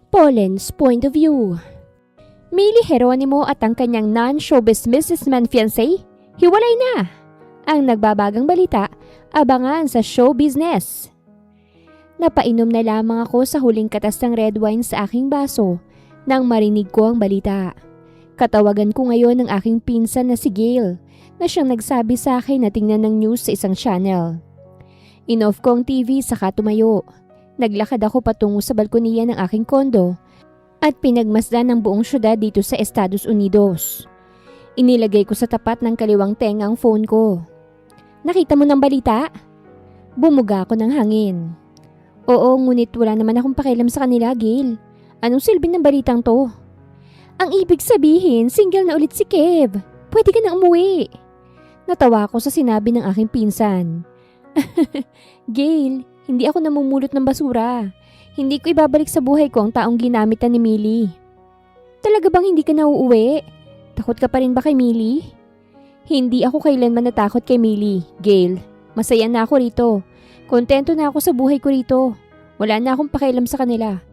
Polen's point of view. Millie Geronimo at ang kanyang non-showbiz businessman fiancé, hiwalay na. Ang nagbabagang balita, abangan sa show business. Napainom na lamang ako sa huling katas ng red wine sa aking baso nang marinig ko ang balita. Katawagan ko ngayon ang aking pinsan na si Gail na siyang nagsabi sa akin na tingnan ng news sa isang channel. In-off ko ang TV saka tumayo. Naglakad ako patungo sa balkoniya ng aking kondo at pinagmasdan ng buong syudad dito sa Estados Unidos. Inilagay ko sa tapat ng kaliwang tenga ang phone ko. Nakita mo ng balita? Bumuga ako ng hangin. Oo, ngunit wala naman akong pakialam sa kanila, Gail. Anong silbi ng balitang to? Ang ibig sabihin, single na ulit si Kev. Pwede ka na umuwi. Natawa ako sa sinabi ng aking pinsan. Gail, hindi ako namumulot ng basura. Hindi ko ibabalik sa buhay ko ang taong ginamitan ni Millie. Talaga bang hindi ka na uuwi? Takot ka pa rin ba kay Millie? Hindi ako kailanman natakot kay Millie, Gail. Masaya na ako rito. Kontento na ako sa buhay ko rito. Wala na akong pakialam sa kanila.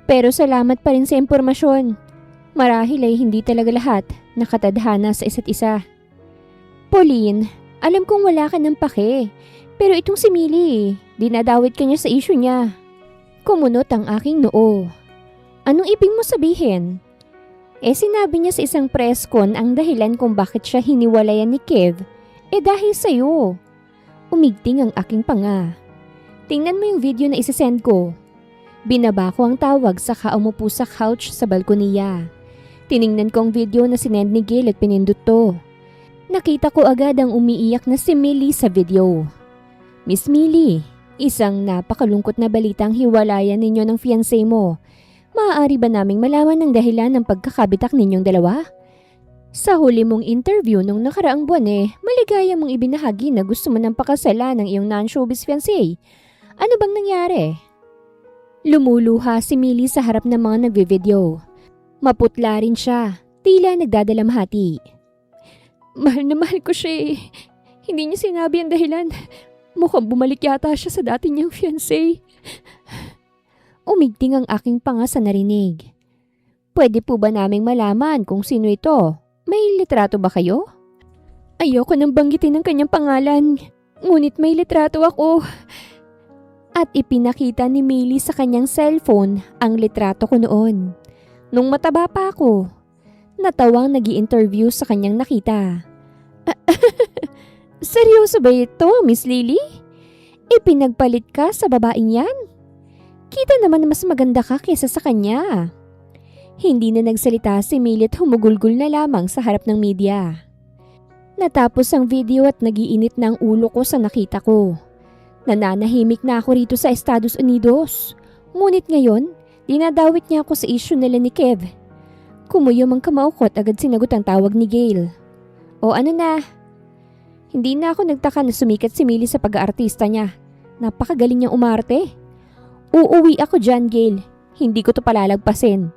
Pero salamat pa rin sa impormasyon. Marahil ay hindi talaga lahat nakatadhana sa isa't isa. Pauline, alam kong wala ka ng pake. Pero itong si Millie, dinadawit ka niya sa issue niya. Kumunot ang aking noo. Anong ibig mo sabihin? Sinabi niya sa isang press con ang dahilan kung bakit siya hiniwalayan ni Kev. Dahil sa'yo. Umigting ang aking panga. Tingnan mo yung video na isasend ko. Binaba ko ang tawag saka umupo sa couch sa balkoniya. Tiningnan ko ang video na sinend ni Gail at pinindot to. Nakita ko agad ang umiiyak na si Millie sa video. Miss Millie, isang napakalungkot na balitang hiwalayan ninyo ng fiancé mo. Maaari ba naming malaman ang dahilan ng pagkakabitak ninyong dalawa? Sa huli mong interview nung nakaraang buwan maligaya mong ibinahagi na gusto mo ng pakasalan ng iyong non-showbiz fiancé. Ano bang nangyari? Lumuluha si Millie sa harap ng mga nagve-video. Maputla rin siya, tila nagdadalamhati. Mahal na mahal ko siya Hindi niya sinabi ang dahilan. Mukhang bumalik yata siya sa dati niyang fiancé. Umigting ang aking panga sa narinig. Pwede po ba naming malaman kung sino ito? May litrato ba kayo? Ayoko nang banggitin ang kanyang pangalan. Ngunit may litrato ako. At ipinakita ni Millie sa kanyang cellphone ang litrato ko noon. Nung mataba pa ako, natawang nag-i-interview sa kanyang nakita. Seryoso ba ito, Miss Lily? Ipinagpalit ka sa babaeng yan? Kita naman mas maganda ka kaysa sa kanya. Hindi na nagsalita si Millie at humugulgol na lamang sa harap ng media. Natapos ang video at nagiinit na ang ulo ko sa nakita ko. Nananahimik na ako rito sa Estados Unidos. Ngunit ngayon, dinadawit niya ako sa issue nila ni Kev. Kumuyom ang kamaukot agad sinagot ang tawag ni Gail. O ano na? Hindi na ako nagtaka na sumikat si Millie sa pag-aartista niya. Napakagaling niyang umarte. Uuwi ako dyan, Gail. Hindi ko to palalagpasin.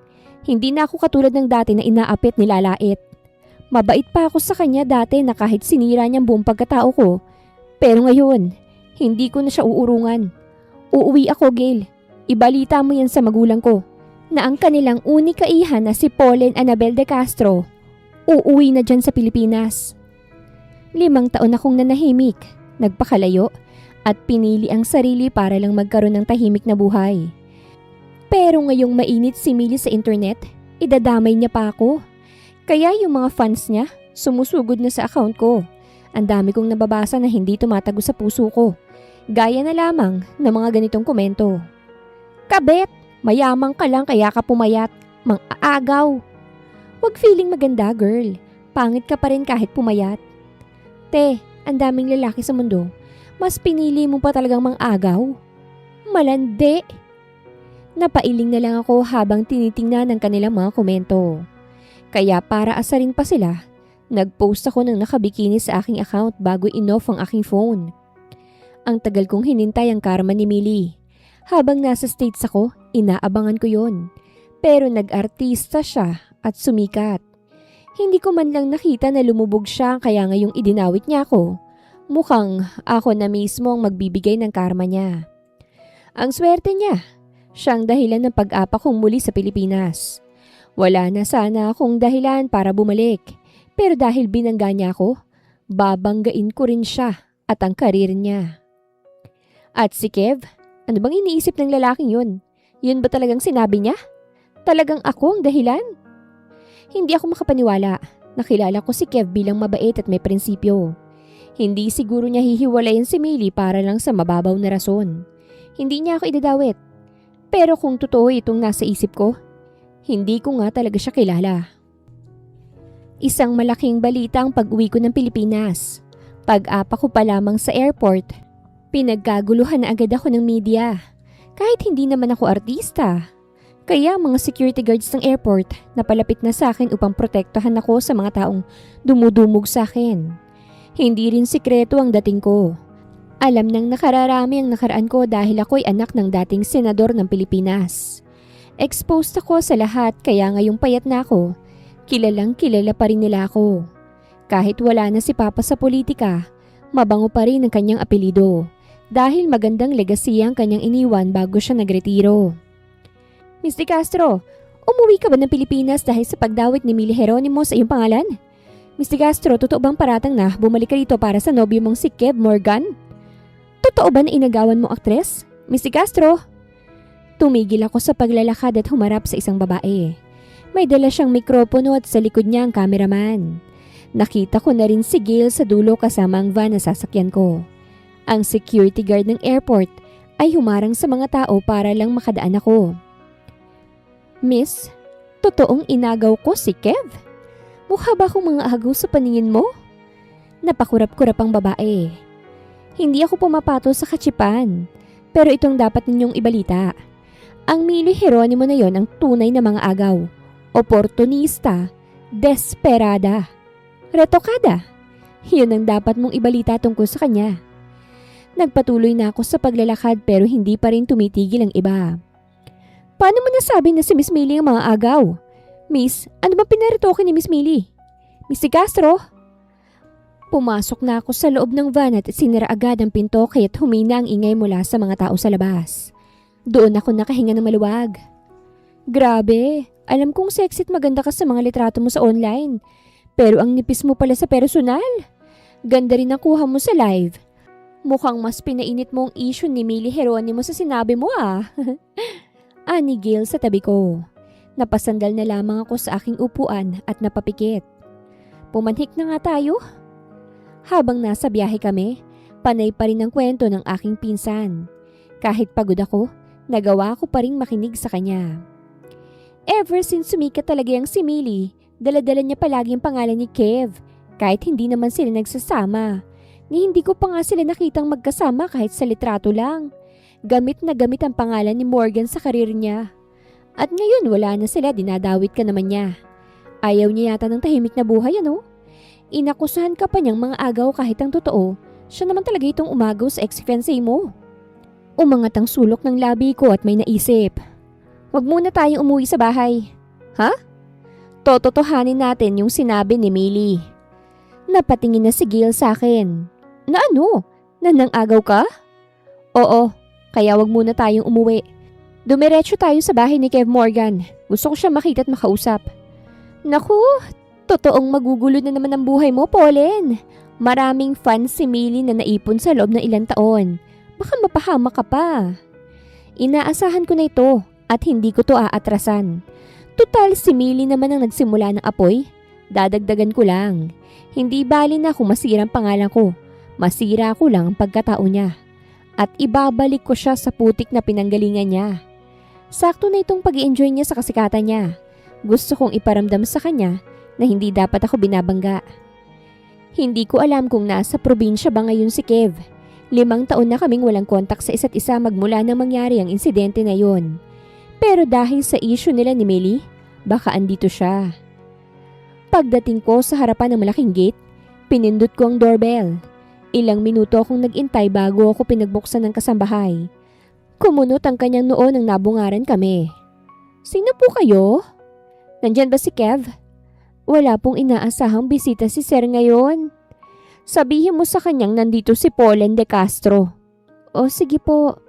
Hindi na ako katulad ng dati na inaapit nilalait. Mabait pa ako sa kanya dati na kahit sinira niyang buong pagkatao ko. Pero ngayon, hindi ko na siya uurungan. Uuwi ako, Gail. Ibalita mo yan sa magulang ko na ang kanilang unika iha na si Pauline Annabel de Castro uuwi na dyan sa Pilipinas. 5 taon akong nanahimik, nagpakalayo at pinili ang sarili para lang magkaroon ng tahimik na buhay. Pero ngayong mainit si Millie sa internet, idadamay niya pa ako. Kaya yung mga fans niya, sumusugod na sa account ko. Ang dami kong nababasa na hindi tumatago sa puso ko. Gaya na lamang ng mga ganitong komento. Kabet, mayamang ka lang kaya ka pumayat. Mang-aagaw. Huwag feeling maganda, girl. Pangit ka pa rin kahit pumayat. Te, ang daming lalaki sa mundo. Mas pinili mo pa talagang mang-agaw. Malandi. Napailing na lang ako habang tinitingnan ang kanilang mga komento. Kaya para asarin pa sila, nag-post ako ng nakabikini sa aking account bago in-off ang aking phone. Ang tagal kong hinintay ang karma ni Millie. Habang nasa States ako, inaabangan ko yon. Pero nag-artista siya at sumikat. Hindi ko man lang nakita na lumubog siya kaya ngayong idinawit niya ako. Mukhang ako na mismo ang magbibigay ng karma niya. Ang swerte niya. Siya ang dahilan ng pag-apa kong muli sa Pilipinas. Wala na sana akong dahilan para bumalik. Pero dahil binangga niya ako, babanggain ko rin siya at ang karir niya. At si Kev, ano bang iniisip ng lalaking yun? Yun ba talagang sinabi niya? Talagang ako ang dahilan? Hindi ako makapaniwala. Nakilala ko si Kev bilang mabait at may prinsipyo. Hindi siguro niya hihiwalayin si Millie para lang sa mababaw na rason. Hindi niya ako idadawit. Pero kung totoo itong nasa isip ko, hindi ko nga talaga siya kilala. Isang malaking balita ang pag-uwi ko ng Pilipinas. Pag-apa ko pa lamang sa airport, pinagkaguluhan na agad ako ng media. Kahit hindi naman ako artista. Kaya mga security guards ng airport napalapit na sa akin upang protektahan ako sa mga taong dumudumog sa akin. Hindi rin sikreto ang dating ko. Alam nang nakararami ang nakaraan ko dahil ako'y anak ng dating senador ng Pilipinas. Exposed ako sa lahat kaya ngayong payat na ako, kilalang kilala pa rin nila ako. Kahit wala na si Papa sa politika, mabango pa rin ang kanyang apelido dahil magandang legacy ang kanyang iniwan bago siya nagretiro. Miss De Castro, umuwi ka ba ng Pilipinas dahil sa pagdawit ni Millie Jeronimo sa iyong pangalan? Miss De Castro, totoo bang paratang na bumalik ka rito para sa nobyo mong si Kev Morgan? Totoo ba na inagawan mo aktres? Miss De Castro? Tumigil ako sa paglalakad at humarap sa isang babae. May dala siyang mikropono at sa likod niya ang cameraman. Nakita ko na rin si Gail sa dulo kasama ang van na sasakyan ko. Ang security guard ng airport ay humarang sa mga tao para lang makadaan ako. Miss, totoong inagaw ko si Kev? Mukha ba akong mga agaw sa paningin mo? Napakurap-kurap ang babae. Hindi ako pumapato sa katsipan, pero itong dapat ninyong ibalita. Ang Millie Jeronimo na yon ang tunay na mga agaw, oportunista, desperada, retokada. Yun ang dapat mong ibalita tungkol sa kanya. Nagpatuloy na ako sa paglalakad pero hindi pa rin tumitigil ang iba. Paano mo nasabi na si Miss Millie ang mga agaw? Miss, ano ba pinaritoke ni Miss Millie? Miss De Castro? Pumasok na ako sa loob ng van at sinira agad ang pinto kaya't humina ang ingay mula sa mga tao sa labas. Doon ako nakahinga ng maluwag. Grabe, alam kong sexy at maganda ka sa mga litrato mo sa online. Pero ang nipis mo pala sa personal. Ganda rin ang kuha mo sa live. Mukhang mas pinainit mo ang issue ni Millie Jeronimo sa sinabi mo Ani Gail sa tabi ko. Napasandal na lamang ako sa aking upuan at napapikit. Pumanhik na nga tayo. Habang nasa biyahe kami, panay pa rin ang kwento ng aking pinsan. Kahit pagod ako, nagawa ko pa rin makinig sa kanya. Ever since sumikat talaga yung si Millie, dala-dala niya palagi ang pangalan ni Kev. Kahit hindi naman sila nagsasama. Ni hindi ko pa nga sila nakitang magkasama kahit sa litrato lang. Gamit na gamit ang pangalan ni Morgan sa karir niya. At ngayon wala na sila, dinadawit ka naman niya. Ayaw niya yata ng tahimik na buhay, Inakusahan ka pa niyang mga agaw kahit ang totoo. Siya naman talaga itong umagaw sa ex-fiancé mo. Umangat ang sulok ng labi ko at may naisip. Wag muna tayong umuwi sa bahay. Ha? Tototohanin natin yung sinabi ni Millie. Napatingin na si Gail sa akin. Na ano? Na nang-agaw ka? Oo, kaya wag muna tayong umuwi. Dumiretso tayo sa bahay ni Kev Morgan. Gusto ko siya makita at makausap. Naku, totoong magugulo na naman ang buhay mo, Pauline. Maraming fans si Millie na naipon sa loob ng ilang taon. Baka mapahama ka pa. Inaasahan ko na ito at hindi ko to aatrasan. Total si Millie naman ang nagsimula ng apoy. Dadagdagan ko lang. Hindi bali na kung masira ang pangalan ko. Masira ko lang ang pagkatao niya. At ibabalik ko siya sa putik na pinanggalingan niya. Sakto na itong pag-i-enjoy niya sa kasikatan niya. Gusto kong iparamdam sa kanya na hindi dapat ako binabangga. Hindi ko alam kung nasa probinsya ba ngayon si Kev. 5 taon na kaming walang kontak sa isa't isa magmula nang mangyari ang insidente na yon. Pero dahil sa issue nila ni Millie, baka andito siya. Pagdating ko sa harapan ng malaking gate, pinindot ko ang doorbell. Ilang minuto akong nag-intay bago ako pinagbuksan ng kasambahay. Kumunot ang kanyang noo nang nabungaran kami. Sino po kayo? Nandyan ba si Kev? Wala pong inaasahang bisita si Sir ngayon. Sabihin mo sa kanyang nandito si Pauline De Castro. O sige po.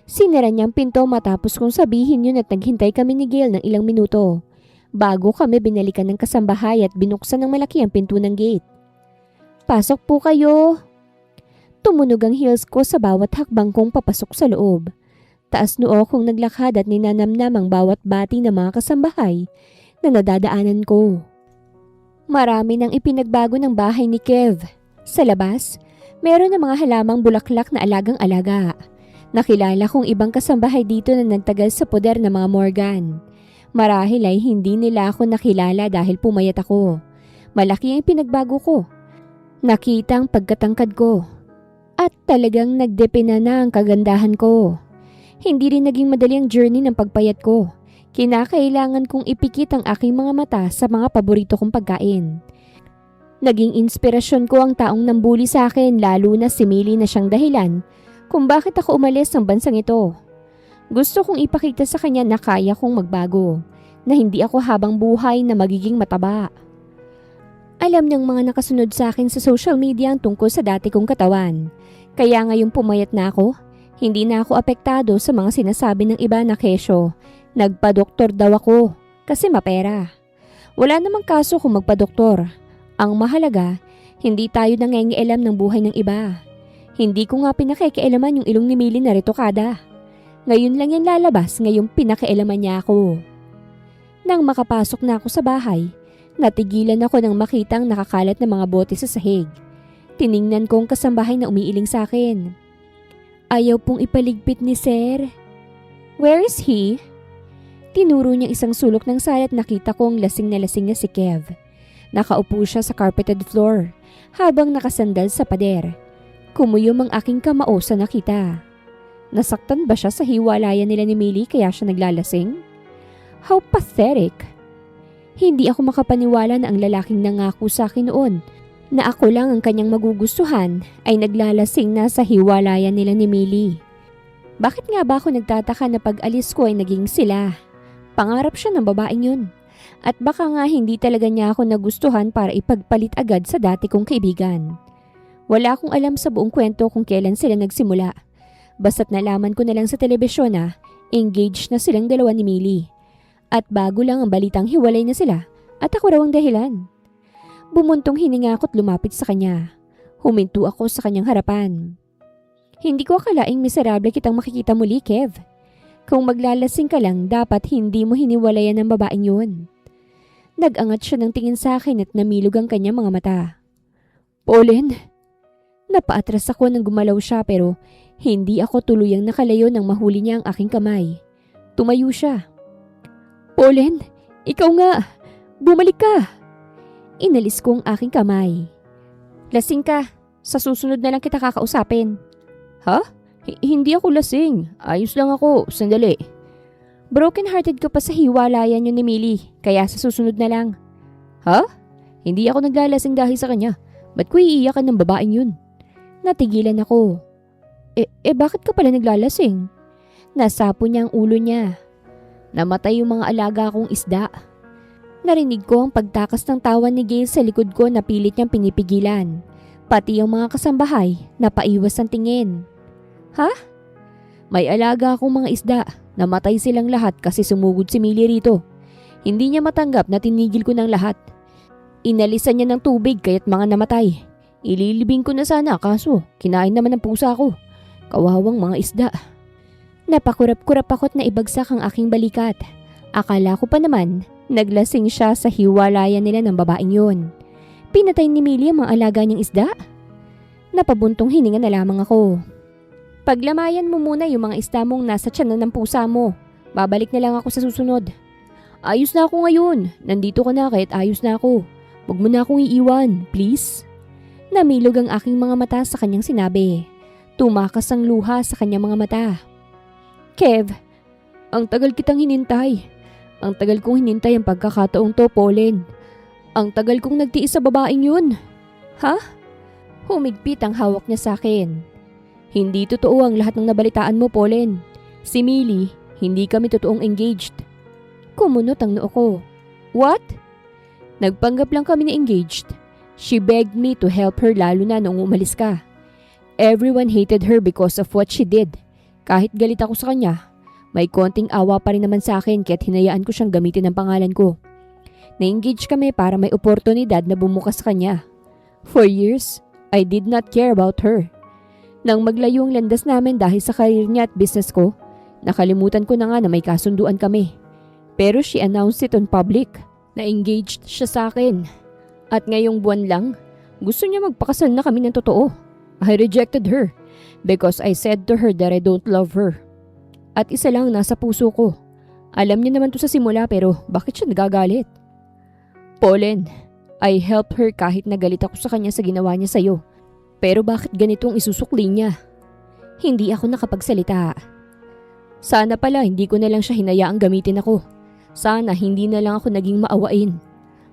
Sinara niyang pinto matapos kong sabihin yun at naghintay kami ni Gail ng ilang minuto. Bago kami binalikan ng kasambahay at binuksan ng malaki ang pinto ng gate. Pasok po kayo. Tumunog ang heels ko sa bawat hakbang kong papasok sa loob. Taas noo kong naglakad at ninanamnam ang bawat bati ng mga kasambahay na nadadaanan ko. Marami nang ipinagbago ng bahay ni Kev. Sa labas, meron ng mga halamang bulaklak na alagang-alaga. Nakilala kong ibang kasambahay dito na nagtagal sa poder ng mga Morgan. Marahil ay hindi nila ako nakilala dahil pumayat ako. Malaki ang pinagbago ko. Nakita ang pagkatangkad ko. At talagang nagdepena na ang kagandahan ko. Hindi rin naging madali ang journey ng pagpayat ko. Kinakailangan kong ipikit ang aking mga mata sa mga paborito kong pagkain. Naging inspirasyon ko ang taong nambuli sa akin, lalo na si Millie na siyang dahilan kung bakit ako umalis ng bansang ito. Gusto kong ipakita sa kanya na kaya kong magbago, na hindi ako habang buhay na magiging mataba. Alam ng mga nakasunod sa akin sa social media ang tungkol sa dati kong katawan. Kaya ngayong pumayat na ako, hindi na ako apektado sa mga sinasabi ng iba na kesyo. Nagpa-doktor daw ako kasi mapera. Wala namang kaso kung magpa-doktor. Ang mahalaga, hindi tayo nangingialam ng buhay ng iba. Hindi ko nga pinakikialaman yung ilong ni Millie na retokada. Ngayon lang yan lalabas, ngayong pinakialaman niya ako. Nang makapasok na ako sa bahay, natigilan ako nang makitang nakakalat na mga bote sa sahig. Tiningnan ko ang kasambahay na umiiling sa akin. Ayaw pong ipaligpit ni Sir. Where is he? Tinuro niya isang sulok ng sala at nakita kong lasing na si Kev. Nakaupo siya sa carpeted floor habang nakasandal sa pader. Kumuyom ang aking kamao sa nakita. Nasaktan ba siya sa hiwalayan nila ni Millie kaya siya naglalasing? How pathetic! Hindi ako makapaniwala na ang lalaking nangako sa akin noon na ako lang ang kanyang magugustuhan ay naglalasing na sa hiwalayan nila ni Millie. Bakit nga ba ako nagtataka na pag-alis ko ay naging sila? Pangarap siya ng babaeng yun. At baka nga hindi talaga niya ako nagustuhan para ipagpalit agad sa dati kong kaibigan. Wala akong alam sa buong kwento kung kailan sila nagsimula. Basta't nalaman ko na lang sa telebisyon na engaged na silang dalawa ni Millie. At bago lang ang balitang hiwalay na sila at ako raw ang dahilan. Bumuntong hininga ako't lumapit sa kanya. Huminto ako sa kanyang harapan. Hindi ko akalaing miserable kitang makikita muli, Kev. Kung maglalasing ka lang, dapat hindi mo hiniwalayan ng babaeng yun. Nag-angat siya ng tingin sa akin at namilog ang kanyang mga mata. Pauline? Napaatras ako nang gumalaw siya pero hindi ako tuluyang nakalayo nang mahuli niya ang aking kamay. Tumayo siya. Pauline, ikaw nga. Bumalik ka. Inalis ko ang aking kamay. Lasing ka. Sa susunod na lang kita kakausapin. Ha? Hindi ako lasing. Ayos lang ako. Sandali. Broken-hearted ka pa sa hiwalayan yun ni Millie. Kaya sa susunod na lang. Ha? Hindi ako naglalasing dahil sa kanya. Ba't ko iiyakan ng babaeng yun? Natigilan ako. Bakit ka pala naglalasing? Nasapo niya ang ulo niya. Namatay yung mga alaga kong isda. Narinig ko ang pagtakas ng tawa ni Gail sa likod ko na pilit niyang pinipigilan. Pati yung mga kasambahay na paiwas ang tingin. Ha? May alaga akong mga isda. Namatay silang lahat kasi sumugod si Millie rito. Hindi niya matanggap na tinigil ko ng lahat. Inalisan niya ng tubig kaya't mga namatay. Ililibing ko na sana kaso kinain naman ng pusa ko. Kawawang mga isda. Napakurap-kurap ako't naibagsak ang aking balikat. Akala ko pa naman naglasing siya sa hiwalayan nila ng babaeng yun. Pinatay ni Millie ang mga alaga niyang isda? Napabuntong hininga na lamang ako. Paglamayan mo muna yung mga isda mong nasa tiyan ng pusa mo. Babalik na lang ako sa susunod. Ayos na ako ngayon. Nandito ka na kahit ayos na ako. Huwag mo na akong iiwan, please. Namilog ang aking mga mata sa kanyang sinabi. Tumakas ang luha sa kanyang mga mata. Kev, ang tagal kitang hinintay. Ang tagal kong hinintay ang pagkakataong to, Pauline. Ang tagal kong nagtiis sa babaeng yun. Ha? Humigpit ang hawak niya sa akin. Hindi totoo ang lahat ng nabalitaan mo, Pauline. Si Millie, hindi kami totoong engaged. Kumunot ang noo ko. What? Nagpanggap lang kami na engaged. She begged me to help her lalo na nung umalis ka. Everyone hated her because of what she did. Kahit galit ako sa kanya, may konting awa pa rin naman sa akin kaya't hinayaan ko siyang gamitin ang pangalan ko. Na-engage kami para may oportunidad na bumukas sa kanya. For years, I did not care about her. Nang maglayo ang landas namin dahil sa career niya at business ko, nakalimutan ko na nga na may kasunduan kami. Pero she announced it on public na engaged siya sa akin. At ngayong buwan lang, gusto niya magpakasal na kami ng totoo. I rejected her because I said to her that I don't love her. At isa lang nasa puso ko. Alam niya naman to sa simula pero bakit siya nagagalit? Pauline, I helped her kahit nagalit ako sa kanya sa ginawa niya sa'yo. Pero bakit ganitong isusukli niya? Hindi ako nakapagsalita. Sana pala hindi ko na lang siya hinayaang gamitin ako. Sana hindi na lang ako naging maawain.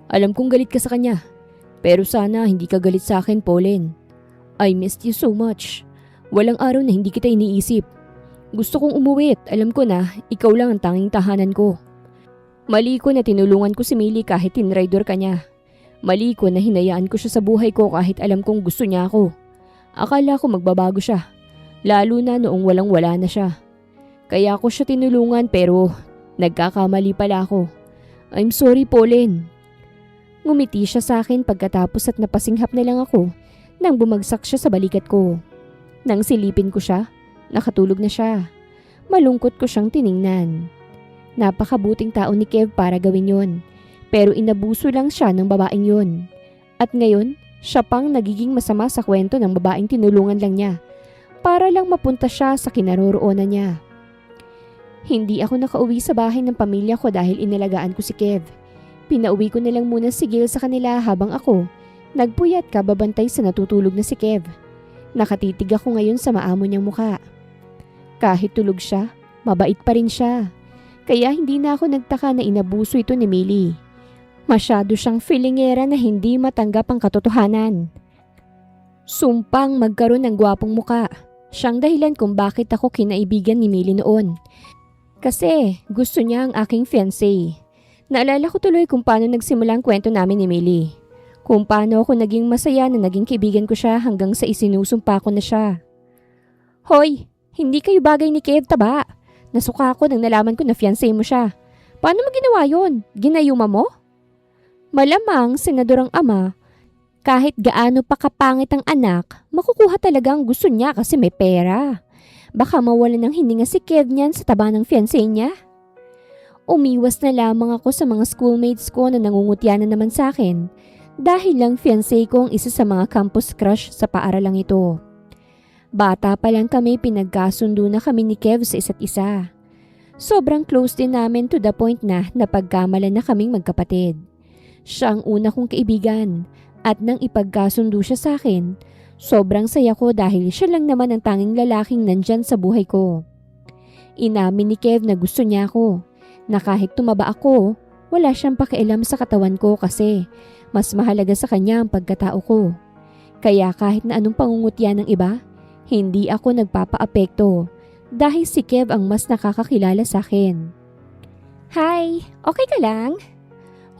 Alam kong galit ka sa kanya. Pero sana hindi ka galit sa akin, Pauline. I missed you so much. Walang araw na hindi kita iniisip. Gusto kong umuwi at alam ko na ikaw lang ang tanging tahanan ko. Mali ko na tinulungan ko si Millie kahit tinraidor ka niya. Mali ko na hinayaan ko siya sa buhay ko kahit alam kong gusto niya ako. Akala ko magbabago siya. Lalo na noong walang-wala na siya. Kaya ako siya tinulungan pero nagkakamali pala ako. I'm sorry, Pauline. Ngumiti siya sa akin pagkatapos at napasinghap na lang ako nang bumagsak siya sa balikat ko. Nang silipin ko siya, nakatulog na siya. Malungkot ko siyang tiningnan. Napakabuting tao ni Kev para gawin yon. Pero inabuso lang siya ng babaeng yon. At ngayon, siya pang nagiging masama sa kwento ng babaeng tinulungan lang niya para lang mapunta siya sa kinaroroonan niya. Hindi ako nakauwi sa bahay ng pamilya ko dahil inalagaan ko si Kev. Pinauwi ko na lang muna si Gail sa kanila habang ako nagpuyat kababantay sa natutulog na si Kev. Nakatitig ako ngayon sa maamo niyang muka. Kahit tulog siya, mabait pa rin siya. Kaya hindi na ako nagtaka na inabuso ito ni Millie. Masyado siyang feelingera na hindi matanggap ang katotohanan. Sumpang magkaroon ng gwapong muka. Siyang dahilan kung bakit ako kinaibigan ni Millie noon. Kasi gusto niya ang aking fiancé. Naalala ko tuloy kung paano nagsimula ang kwento namin ni Millie. Kung paano ako naging masaya na naging kaibigan ko siya hanggang sa isinusumpa ko na siya. Hoy, hindi kayo bagay ni Kev, taba. Nasuka ako nang nalaman ko na fiancé mo siya. Paano mo ginawa yun? Ginayuma mo? Malamang, senador ang ama, kahit gaano pa kapangit ang anak, makukuha talaga ang gusto niya kasi may pera. Baka mawalan ng hininga si Kev niyan sa taba ng fiancé niya. Umiwas na lamang ako sa mga schoolmates ko na nangungutya na naman sa akin dahil lang fiancé ko ang isa sa mga campus crush sa paaralang ito. Bata pa lang kami pinagkasundo na kami ni Kev sa isa't isa. Sobrang close din namin to the point na napagkamalan na kaming magkapatid. Siya ang una kong kaibigan at nang ipagkasundo siya sa akin, sobrang saya ko dahil siya lang naman ang tanging lalaking nandyan sa buhay ko. Inamin ni Kev na gusto niya ako, na kahit tumaba ako, wala siyang pakialam sa katawan ko kasi mas mahalaga sa kanya ang pagkatao ko. Kaya kahit na anong pangungutya ng iba, hindi ako nagpapaapekto dahil si Kev ang mas nakakakilala sa akin. Hi, okay ka lang?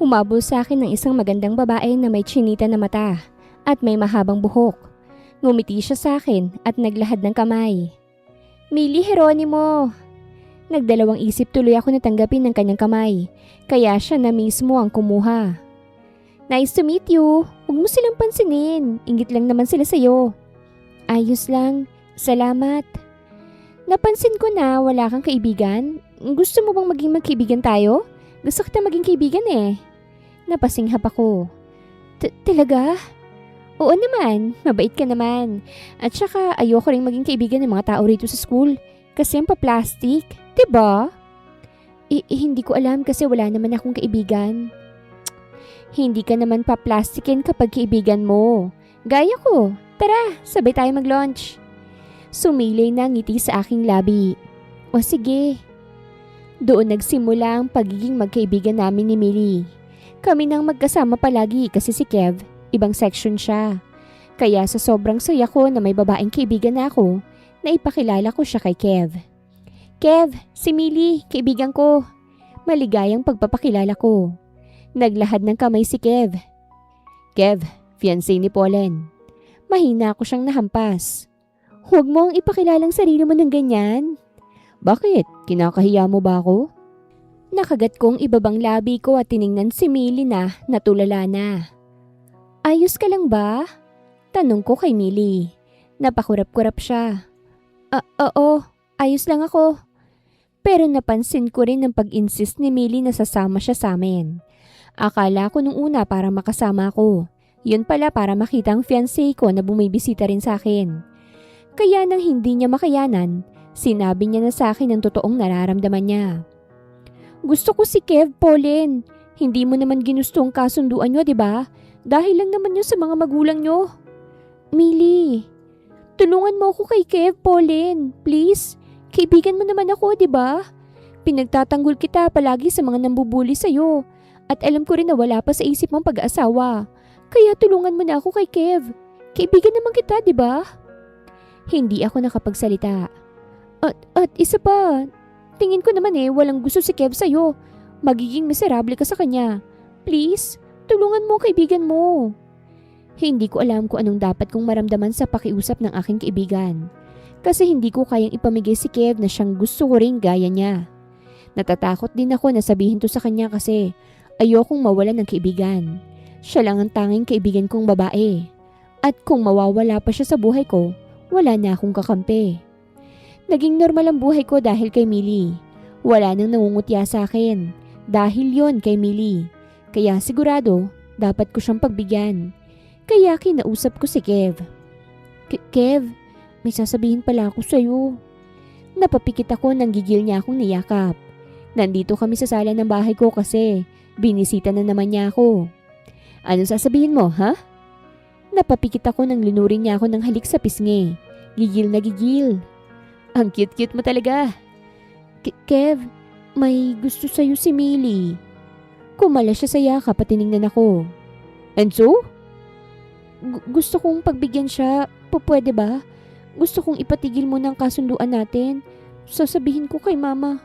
Humabol sa akin ng isang magandang babae na may chinita na mata at may mahabang buhok. Ngumiti siya sa akin at naglahad ng kamay. Millie Jeronimo! Nagdalawang isip tuloy ako na tanggapin ng kanyang kamay, kaya siya na mismo ang kumuha. Nice to meet you. Huwag mo silang pansinin. Inggit lang naman sila sa'yo. Ayos lang. Salamat. Napansin ko na wala kang kaibigan. Gusto mo bang maging magkaibigan tayo? Gusto kita maging kaibigan eh. Napasinghap ako. Talaga? Oo naman. Mabait ka naman. At saka ayoko rin maging kaibigan ng mga tao rito sa school. Kasi ang pa-plastic. Diba? Hindi ko alam kasi wala naman akong kaibigan. Hindi ka naman pa-plastikin kapag kaibigan mo. Gaya ko. Tara, sabay tayo mag-lunch. Sumilay na ngiti sa aking labi. O sige. Doon nagsimula ang pagiging magkaibigan namin ni Millie. Kami nang magkasama palagi kasi si Kev, ibang section siya. Kaya sa sobrang saya ko na may babaeng kaibigan na ako, naipakilala ko siya kay Kev. Kev, si Millie, kaibigan ko. Maligayang pagpapakilala ko. Naglahad ng kamay si Kev. Kev, fiancé ni Pauline. Mahina ako siyang nahampas. Huwag mo ang ipakilalang sarili mo ng ganyan. Bakit? Kinakahiya mo ba ako? Nakagat kong ibabang labi ko at tiningnan si Millie na natulala na. Ayos ka lang ba? Tanong ko kay Millie. Napakurap-kurap siya. Oo, ayos lang ako. Pero napansin ko rin ng pag-insist ni Millie na sasama siya sa amin. Akala ko nung una para makasama ko. Yun pala para makita ang fiancé ko na bumibisita rin sa akin. Kaya nang hindi niya makayanan, sinabi niya na sa akin ang totoong nararamdaman niya. Gusto ko si Kev, Pauline. Hindi mo naman ginusto ang kasunduan niyo, di ba? Dahil lang naman yun sa mga magulang niyo. Millie, tulungan mo ako kay Kev, Pauline. Please, kaibigan mo naman ako, di ba? Pinagtatanggol kita palagi sa mga nambubuli sa'yo. At alam ko rin na wala pa sa isip mong pag-aasawa. Kaya tulungan mo na ako kay Kev. Kaibigan naman kita, di ba? Hindi ako nakapagsalita. At isa pa, tingin ko naman walang gusto si Kev sa'yo. Magiging miserable ka sa kanya. Please, tulungan mo kaibigan mo. Hindi ko alam kung anong dapat kong maramdaman sa pakiusap ng aking kaibigan. Kasi hindi ko kayang ipamigay si Kev na siyang gusto ko rin gaya niya. Natatakot din ako na sabihin to sa kanya kasi ayokong mawalan ng kaibigan. Siya lang ang tanging kaibigan kong babae. At kung mawawala pa siya sa buhay ko, wala na akong kakampi. Naging normal ang buhay ko dahil kay Millie. Wala nang nangungutya sa akin. Dahil yon kay Millie. Kaya sigurado, dapat ko siyang pagbigyan. Kaya kinausap ko si Kev. Kev, may sasabihin pala ako sa'yo. Napapikit ako nang gigil niya akong niyakap. Nandito kami sa sala ng bahay ko kasi binisita na naman niya ako. Anong sasabihin mo, ha? Napapikit ako nang linurin niya ako ng halik sa pisngi. Gigil na gigil. Ang cute-cute mo talaga. Kev, may gusto sa'yo si Millie. Kumala siya sa yakap at tiningnan ako. And so? Gusto kong pagbigyan siya. Pwede ba? Gusto kong ipatigil mo ng kasunduan natin. Sasabihin ko kay mama.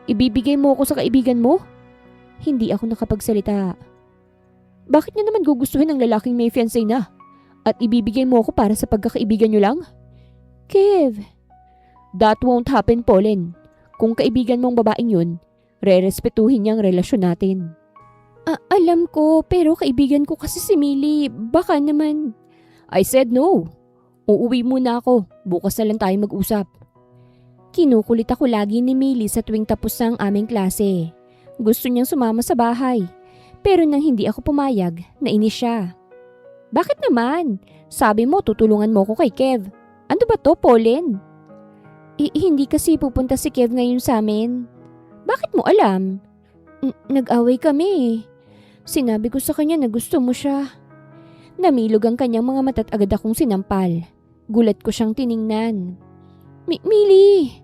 Ibibigay mo ako sa kaibigan mo? Hindi ako nakapagsalita. Bakit niya naman gugustuhin ng lalaking may fiancé na? At ibibigay mo ako para sa pagkakaibigan niyo lang? Kev. That won't happen, Pauline. Kung kaibigan mong babaeng yun, re-respetuhin niya ang relasyon natin. Alam ko, pero kaibigan ko kasi si Millie. Baka naman. I said no. Uuwi muna ako. Bukas na lang tayo mag-usap. Kinukulit ako lagi ni Millie sa tuwing tapos na ang aming klase. Gusto niyang sumama sa bahay. Pero nang hindi ako pumayag, nainis siya. Bakit naman? Sabi mo tutulungan mo ko kay Kev. Ano ba to, Pauline? Hindi kasi pupunta si Kev ngayon sa amin. Bakit mo alam? Nag-away kami. Sinabi ko sa kanya na gusto mo siya. Namilog ang kanyang mga mata at agad akong sinampal. Gulat ko siyang tiningnan. Millie!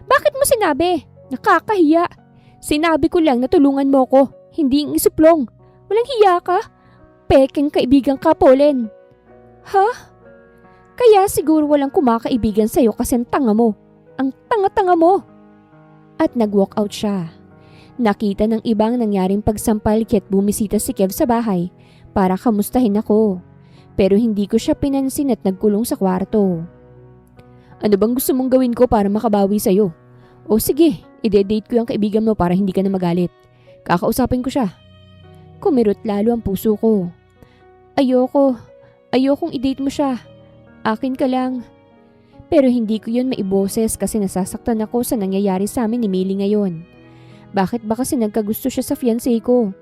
Bakit mo sinabi? Nakakahiya. Sinabi ko lang na tulungan mo ko. Hindi ang isuplong. Walang hiya ka. Pekeng kaibigan ka, Pauline. Ha? Kaya siguro walang kumakaibigan sa'yo kasi ang tanga mo. Ang tanga-tanga mo. At nag-walk out siya. Nakita ng ibang nangyaring pagsampal kaya't bumisita si Kev sa bahay para kamustahin ako. Pero hindi ko siya pinansin at nagkulong sa kwarto. Ano bang gusto mong gawin ko para makabawi sa'yo? O sige, ide-date ko yung kaibigan mo para hindi ka na magalit. Kakausapin ko siya. Kumirot lalo ang puso ko. Ayokong i-date mo siya. Akin ka lang. Pero hindi ko yun maiboses kasi nasasaktan ako sa nangyayari sa amin ni Millie ngayon. Bakit ba kasi nagkagusto siya sa fiancé ko?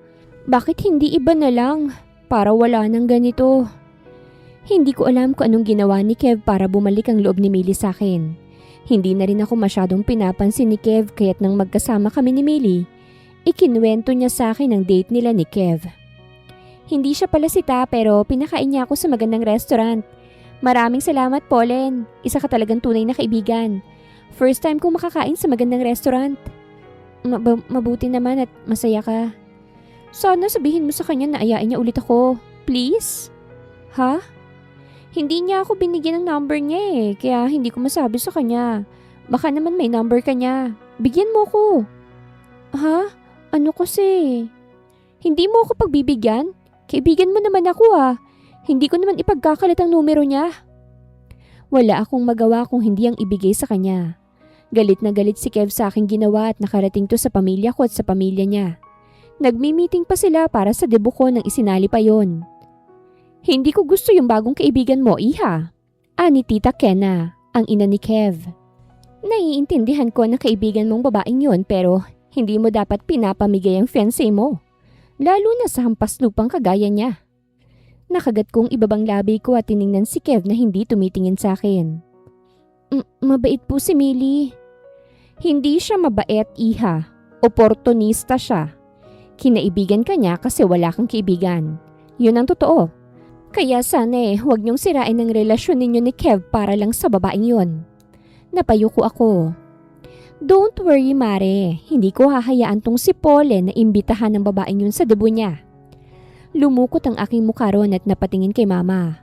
Bakit hindi iba na lang para wala nang ganito? Hindi ko alam kung anong ginawa ni Kev para bumalik ang loob ni Millie sa akin. Hindi na rin ako masyadong pinapansin ni Kev kaya't nang magkasama kami ni Millie, ikinuwento niya sa akin ang date nila ni Kev. Hindi siya pala sita pero pinakain niya ako sa magandang restaurant. Maraming salamat, Pauline. Isa ka talagang tunay na kaibigan. First time kong makakain sa magandang restaurant. Mabuti naman at masaya ka. Sana sabihin mo sa kanya na ayain niya ulit ako. Please? Ha? Hindi niya ako binigyan ng number niya kaya hindi ko masabi sa kanya. Baka naman may number ka niya. Bigyan mo ko. Ha? Ano kasi? Hindi mo ako pagbibigyan? Kaibigan mo naman ako Hindi ko naman ipagkakalat ang numero niya. Wala akong magawa kung hindi ang ibigay sa kanya. Galit na galit si Kev sa aking ginawa at nakarating to sa pamilya ko at sa pamilya niya. Nagmi-meeting pa sila para sa debut ko nang isinali pa yon. Hindi ko gusto yung bagong kaibigan mo, Iha. Ani Tita Kenna, ang ina ni Kev. Naiintindihan ko na kaibigan mong babaeng yon pero hindi mo dapat pinapamigay ang fiancé mo. Lalo na sa hampas lupang kagaya niya. Nakagat kong ibabang labi ko at tiningnan si Kev na hindi tumitingin sa akin. Mabait po si Millie. Hindi siya mabait, Iha. Oportunista siya. Kinaibigan ka niya kasi wala kang kaibigan. Yun ang totoo. Kaya sana huwag niyong sirain ang relasyon ninyo ni Kev para lang sa babaeng yun. Napayuko ako. Don't worry, Mare. Hindi ko hahayaan tong si Pauline na imbitahan ng babaeng yun sa debut niya. Lumukot ang aking mukha ron at napatingin kay Mama.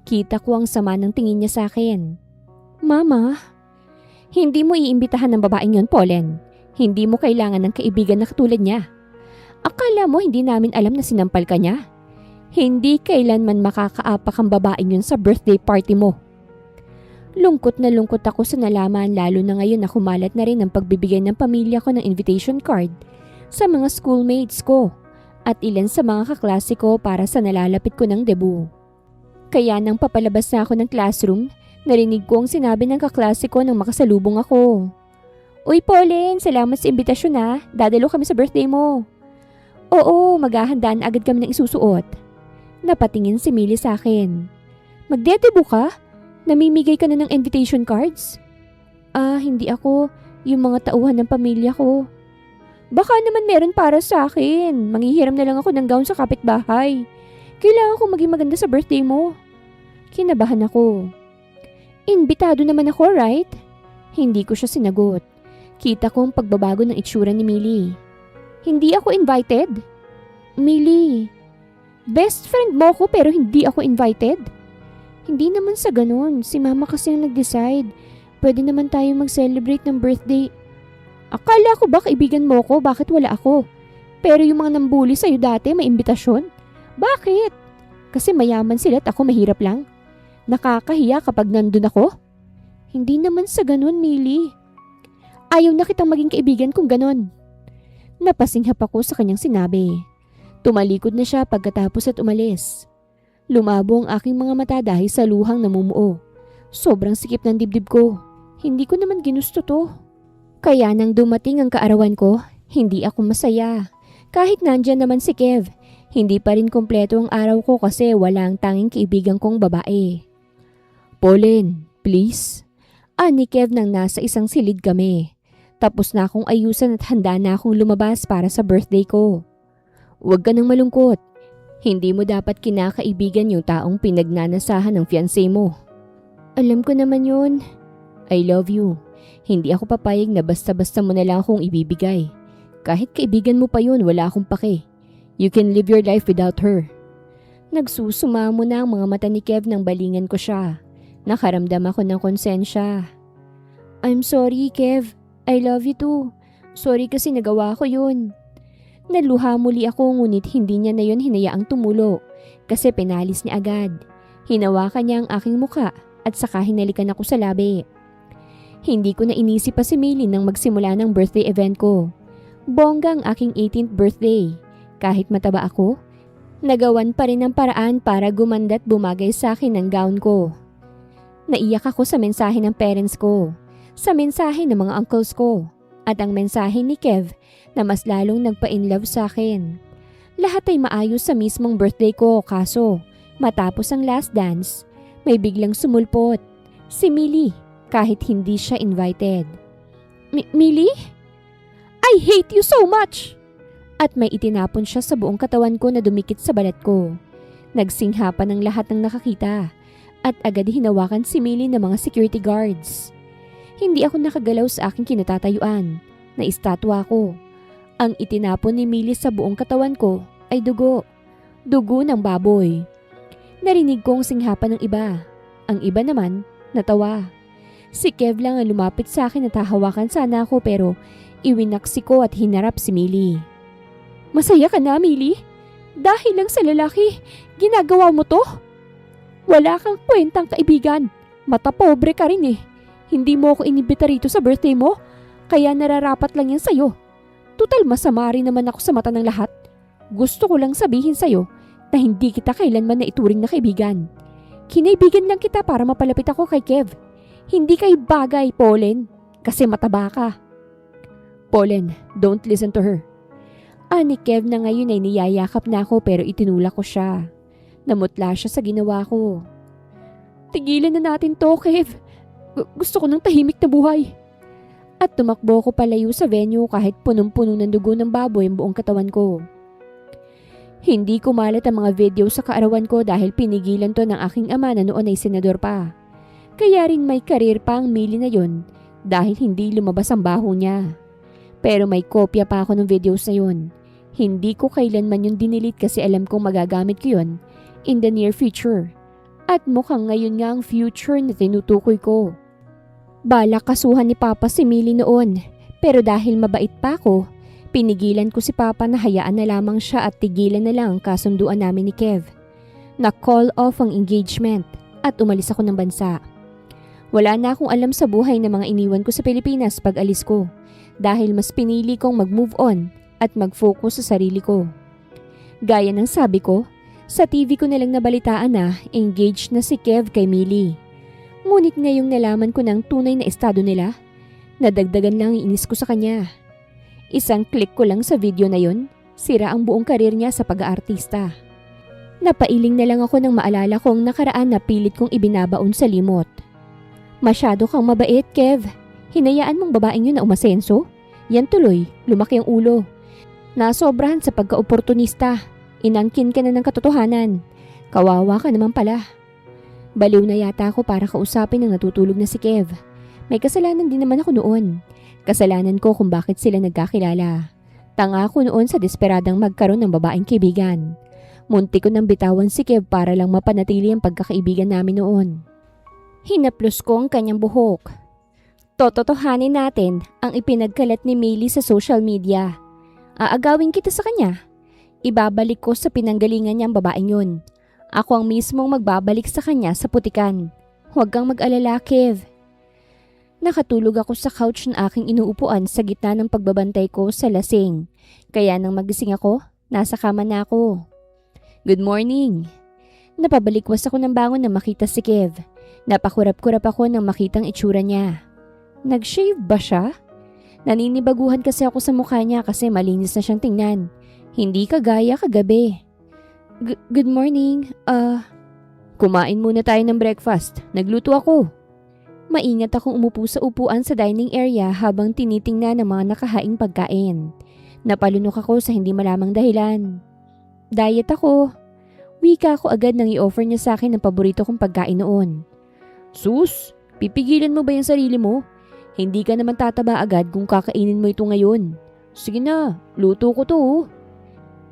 Kita ko ang sama ng tingin niya sa akin. Mama, hindi mo iimbitahan ng babaeng yun, Pauline. Hindi mo kailangan ng kaibigan na katulad niya. Akala mo hindi namin alam na sinampal ka niya? Hindi kailanman makakaapak ang babaeng yun sa birthday party mo. Lungkot na lungkot ako sa nalaman lalo na ngayon na kumalat na rin ang pagbibigay ng pamilya ko ng invitation card sa mga schoolmates ko at ilan sa mga kaklase ko para sa nalalapit ko ng debut. Kaya nang papalabas na ako ng classroom, narinig ko ang sinabi ng kaklase ko nang makasalubong ako. Uy Pauline, salamat sa imbitasyon ha. Dadalo kami sa birthday mo. Oo, maghahandaan agad kami ng isusuot. Napatingin si Millie sa akin. Magdedebut ka? Namimigay ka na ng invitation cards? Hindi ako. Yung mga tauhan ng pamilya ko. Baka naman meron para sa akin. Manghihiram na lang ako ng gown sa kapitbahay. Kailangan kong maging maganda sa birthday mo. Kinabahan ako. Imbitado naman ako, right? Hindi ko siya sinagot. Kita ko ang pagbabago ng itsura ni Millie. Hindi ako invited? Millie, best friend mo ko pero hindi ako invited? Hindi naman sa ganun. Si Mama kasi ang nag-decide. Pwede naman tayo mag-celebrate ng birthday. Akala ko ba kaibigan mo ko? Bakit wala ako? Pero yung mga nambuli sa'yo dati may imbitasyon? Bakit? Kasi mayaman sila at ako mahirap lang. Nakakahiya kapag nandun ako? Hindi naman sa ganun, Millie. Ayaw na kitang maging kaibigan kung ganun. Napasinghap ako sa kanyang sinabi. Tumalikod na siya pagkatapos at umalis. Lumabo ang aking mga mata dahil sa luhang namumuo. Sobrang sikip ng dibdib ko. Hindi ko naman ginusto to. Kaya nang dumating ang kaarawan ko, hindi ako masaya. Kahit nandyan naman si Kev, hindi pa rin kompleto ang araw ko kasi wala ang tanging kaibigan kong babae. Pauline, please. Ni Kev nang nasa isang silid kami. Tapos na akong ayusan at handa na akong lumabas para sa birthday ko. Huwag ka nang malungkot. Hindi mo dapat kinakaibigan yung taong pinagnanasahan ng fiancé mo. Alam ko naman yun. I love you. Hindi ako papayag na basta-basta mo na lang akong ibibigay. Kahit kaibigan mo pa yun, wala akong pake. You can live your life without her. Nagsusumamo na ang mga mata ni Kev nang balingan ko siya. Nakaramdam ako ng konsensya. I'm sorry, Kev. I love you too. Sorry kasi nagawa ko yun. Naluha muli ako ngunit hindi niya na yun hinayaang tumulo kasi pinalis niya agad. Hinawakan niya ang aking muka at saka hinalikan ako sa labi. Hindi ko na inisip pa si Millie nang magsimula ng birthday event ko. Bongga ang aking 18th birthday. Kahit mataba ako, nagawan pa rin ang paraan para gumanda't bumagay sa akin ang gown ko. Naiyak ako sa mensahe ng parents ko, sa mensahe ng mga uncles ko, at ang mensahe ni Kev na mas lalong nagpa-inlove sa akin. Lahat ay maayos sa mismong birthday ko kaso matapos ang last dance, may biglang sumulpot. Si Millie, kahit hindi siya invited. Millie? I hate you so much! At may itinapon siya sa buong katawan ko na dumikit sa balat ko. Nagsingha pa ng lahat ng nakakita at agad hinawakan si Millie ng mga security guards. Hindi ako nakagalaw sa aking kinatatayuan. Naistatwa ako. Ang itinapon ni Millie sa buong katawan ko ay dugo. Dugo ng baboy. Narinig ko ang singhapan ng iba. Ang iba naman, natawa. Si Kev lang ang lumapit sa akin at hahawakan sana ako pero iwinaksi ko at hinarap si Millie. Masaya ka na, Millie? Dahil lang sa lalaki, ginagawa mo to? Wala kang kwentang kaibigan. Mata pobre ka rin eh. Hindi mo ako inibita rito sa birthday mo, kaya nararapat lang yan sa'yo. Tutal masama rin naman ako sa mata ng lahat. Gusto ko lang sabihin sa'yo na hindi kita kailanman na ituring na kaibigan. Kinaibigan lang kita para mapalapit ako kay Kev. Hindi kay bagay, Pauline, kasi mataba ka. Pauline, don't listen to her. Ni Kev na ngayon ay niyayakap na ako pero itinulak ko siya. Namutla siya sa ginawa ko. Tigilan na natin to, Kev. Gusto ko ng tahimik na buhay. At tumakbo ko palayo sa venue kahit punong-puno ng dugo ng baboy ang buong katawan ko. Hindi kumalat ang mga video sa kaarawan ko dahil pinigilan to ng aking ama na noon ay senador pa. Kaya rin may karir pa ang Millie na yon dahil hindi lumabas ang baho niya. Pero may kopya pa ako ng videos na yon. Hindi ko kailanman yung dinilit kasi alam kong magagamit ko yon in the near future. At mukhang ngayon nga ang future na tinutukoy ko. Balak kasuhan ni Papa si Millie noon, pero dahil mabait pa ako, pinigilan ko si Papa na hayaan na lamang siya at tigilan na lang ang kasunduan namin ni Kev. Na-call off ang engagement at umalis ako ng bansa. Wala na akong alam sa buhay na mga iniwan ko sa Pilipinas pag alis ko dahil mas pinili kong mag-move on at mag-focus sa sarili ko. Gaya ng sabi ko, sa TV ko na lang nabalitaan na engaged na si Kev kay Millie. Ngunit ngayong nalaman ko ng tunay na estado nila, nadagdagan lang ang inis ko sa kanya. Isang click ko lang sa video na yon, sira ang buong karir niya sa pag-aartista. Napailing na lang ako nang maalala kong nakaraan na pilit kong ibinabaon sa limot. Masyado kang mabait, Kev. Hinayaan mong babaeng yun na umasenso? Yan tuloy, lumaki ang ulo. Nasobrahan sa pagka-oportunista. Inangkin ka na ng katotohanan. Kawawa ka naman pala. Baliw na yata ako para kausapin ng natutulog na si Kev. May kasalanan din naman ako noon. Kasalanan ko kung bakit sila nagkakilala. Tanga ako noon sa desperadang magkaroon ng babaeng kaibigan. Munti ko nang bitawan si Kev para lang mapanatili ang pagkakaibigan namin noon. Hinaplos ko ang kanyang buhok. Tototohanin natin ang ipinagkalat ni Millie sa social media. Aagawin kita sa kanya. Ibabalik ko sa pinanggalingan niyang babaeng yun. Ako ang mismong magbabalik sa kanya sa putikan. Huwag kang mag-alala, Kev. Nakatulog ako sa couch ng aking inuupuan sa gitna ng pagbabantay ko sa lasing. Kaya nang magising ako, nasa kama na ako. Good morning. Napabalikwas ako ng bangon nang makita si Kev. Napakurap-kurap ako nang makitang itsura niya. Nag-shave ba siya? Naninibaguhan kasi ako sa mukha niya kasi malinis na siyang tingnan. Hindi kagaya kagabi. Good morning. Kumain muna tayo ng breakfast. Nagluto ako. Maingat akong umupo sa upuan sa dining area habang tinitingnan ang mga nakahaing pagkain. Napalunok ako sa hindi malamang dahilan. Diet ako. Wika ako agad nang i-offer niya sa akin ang paborito kong pagkain noon. Sus, pipigilan mo ba yung sarili mo? Hindi ka naman tataba agad kung kakainin mo ito ngayon. Sige na, luto ko to.